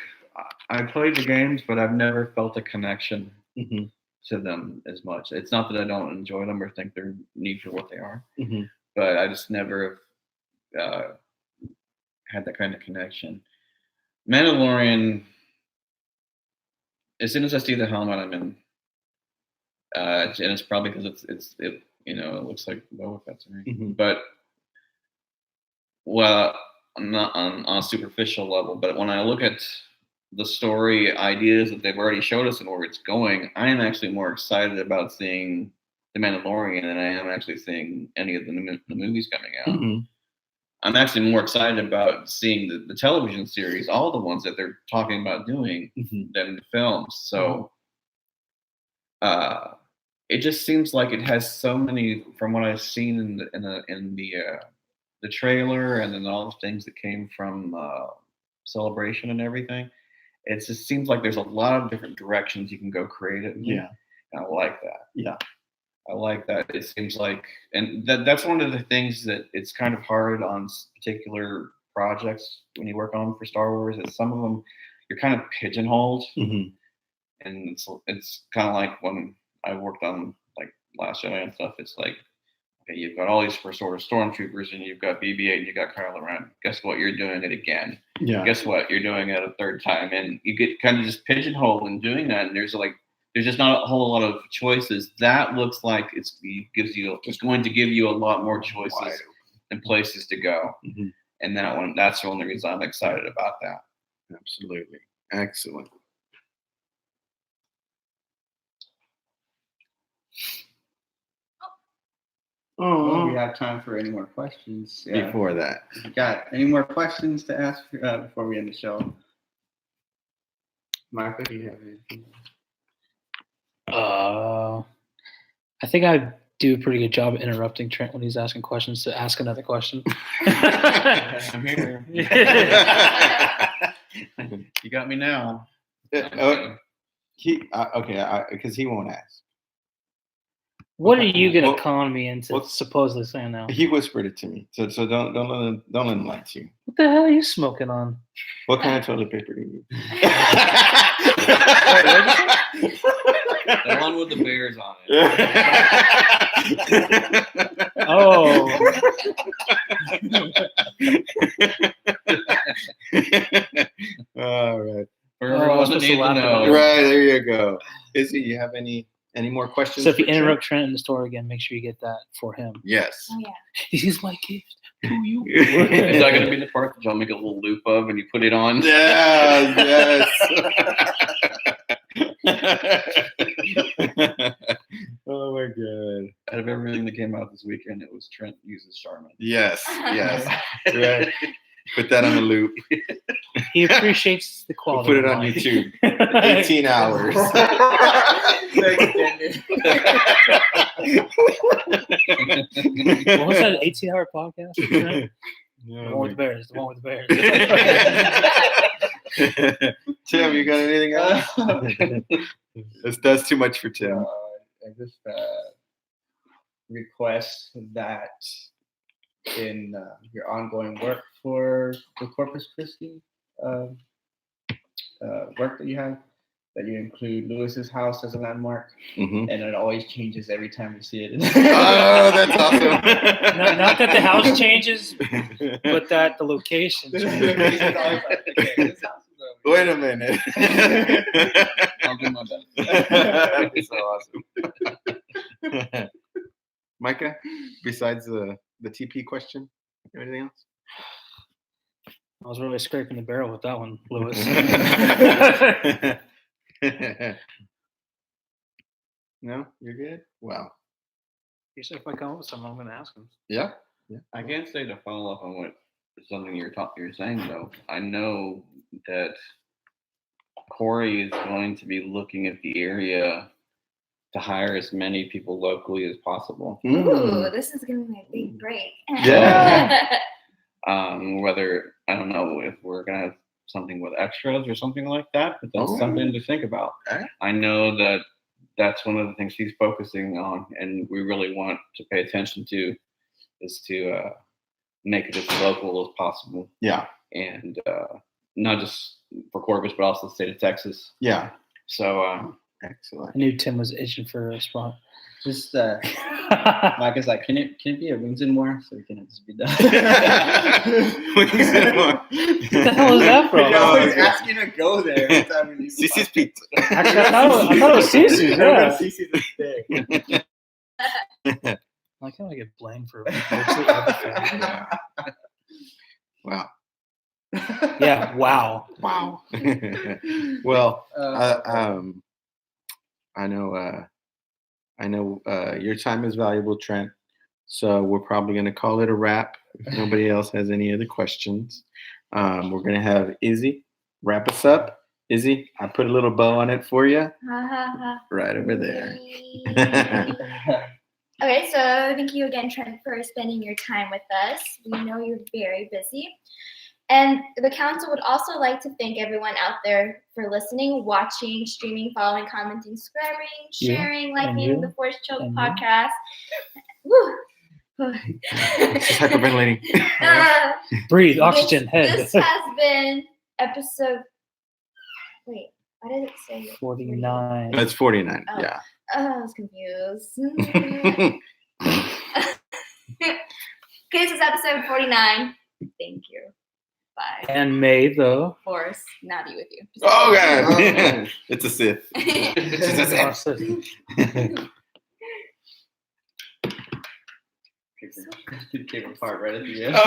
I played the games, but I've never felt a connection Mhm. to them as much. It's not that I don't enjoy them or think they're neat for what they are, Mhm. but I just never had that kind of connection. Mandalorian, as soon as I see the helmet, I'm in. And it's probably because it looks like Boba Fett to me. Mhm. But well, not on a superficial level, but when I look at the story ideas that they've already showed us and where it's going, I am actually more excited about seeing The Mandalorian than I am actually seeing any of the movies coming out. Mhm. I'm actually more excited about seeing the television series, all the ones that they're talking about doing, Mhm. than the films. So it just seems like it has so many, from what I've seen in the trailer, and then all the things that came from Celebration and everything. It just seems like there's a lot of different directions you can go creatively. Yeah. And I like that. Yeah. I like that. It seems like, and that's one of the things that it's kind of hard on particular projects when you work on them for Star Wars, is some of them you're kind of pigeonholed, Mhm. and it's kind of like when I worked on like Last Jedi and stuff. It's like, okay, you've got all these sort of stormtroopers, and you've got BB-8, and you've got Kylo Ren. Guess what? You're doing it again. Yeah. Guess what? You're doing it a third time, and you get kind of just pigeonholed in doing that. And there's just not a whole lot of choices. That looks like it's going to give you a lot more choices and places to go. Mhm. And that's the only reason I'm excited about that. Absolutely. Excellent. Well, we have time for any more questions. Yeah. Before that. If you got any more questions to ask before we end the show? Marco, do you have anything? I think I do a pretty good job of interrupting Trent when he's asking questions to ask another question. I'm here. You got me now. Because he won't ask. What are you gonna Well- con me into well- supposedly saying now? He whispered it to me, so don't let him lie to you. What the hell are you smoking on? What kind of toilet paper do you use? The one with the bears on it. Oh, All right. For Oh, I was everyone that supposed to needs to laugh know. about Right, there you go. Izzy, you have any more questions? so if you for Trent? interrupt Trent in the store again, make sure you get that for him. Yes. Oh yeah. This is my gift. Is that going to be the part that y'all make a little loop of and you put it on? Yes. Oh my god. Out of everything that came out this weekend, it was Trent uses Charmin. Yes. Right. Put that on the loop. He appreciates the We'll quality. put it of on life. YouTube. 18 hours. What was that? 18-hour podcast? The one with the Bears. The one with the Bears. Tim, you got anything else? That's too much for Tim. I just request that in your ongoing work for the Corpus Christi work that you have, that you include Lewis's house as a landmark, Mhm. and it always changes every time you see it. Oh, that's awesome. Not that the house changes, but that the location changes. Wait a minute. I'll do my best. That'd be so awesome. Micah, besides the TP question, anything else? I was really scraping the barrel with that one, Lewis. No, you're good. Wow. Usually, if I come up with something, I'm going to ask him. Yeah. I can't say to follow up on what something you're saying though. I know that Corey is going to be looking at the area to hire as many people locally as possible. Ooh, this is gonna be a big break. Yeah. Whether I don't know if we're gonna have something with extras or something like that, but that's Oh. something to think about. Alright. I know that that's one of the things he's focusing on, and we really want to pay attention to is to make it as local as possible, Yeah. and not just for Corpus, but also the state of Texas. Yeah. So Excellent. I knew Tim was itching for a spot. Just Mike is like, can it be a Wings and More so we can just be done? What the hell is that from? You're always asking to go there every time we leave. Cece's Pizza. Actually, I thought it was Cece's. Yeah. Cece's is big. Like, how do I get blamed for virtually everything? Wow. Yeah, wow. Wow. Well, Uh, I know your time is valuable, Trent. So we're probably going to call it a wrap. If nobody else has any other questions, we're going to have Izzy wrap us up. Izzy, I put a little bow on it for you, right over there. Okay, so thank you again, Trent, for spending your time with us. We know you're very busy. And the council would also like to thank everyone out there for listening, watching, streaming, following, commenting, subscribing, You, sharing, and liking you, the Force Choke and you. podcast. Woo. She's hyperventilating. Breathe, oxygen, head. This has been episode. Wait, why did it say 49. That's 49. Oh. Yeah. Oh, I was confused. Okay, this is episode 49. Thank you. Bye. And May, though. Force, not be with you. Oh, God. It's a Sith. She's a Sith. Awesome. Came apart right at the end. Oh.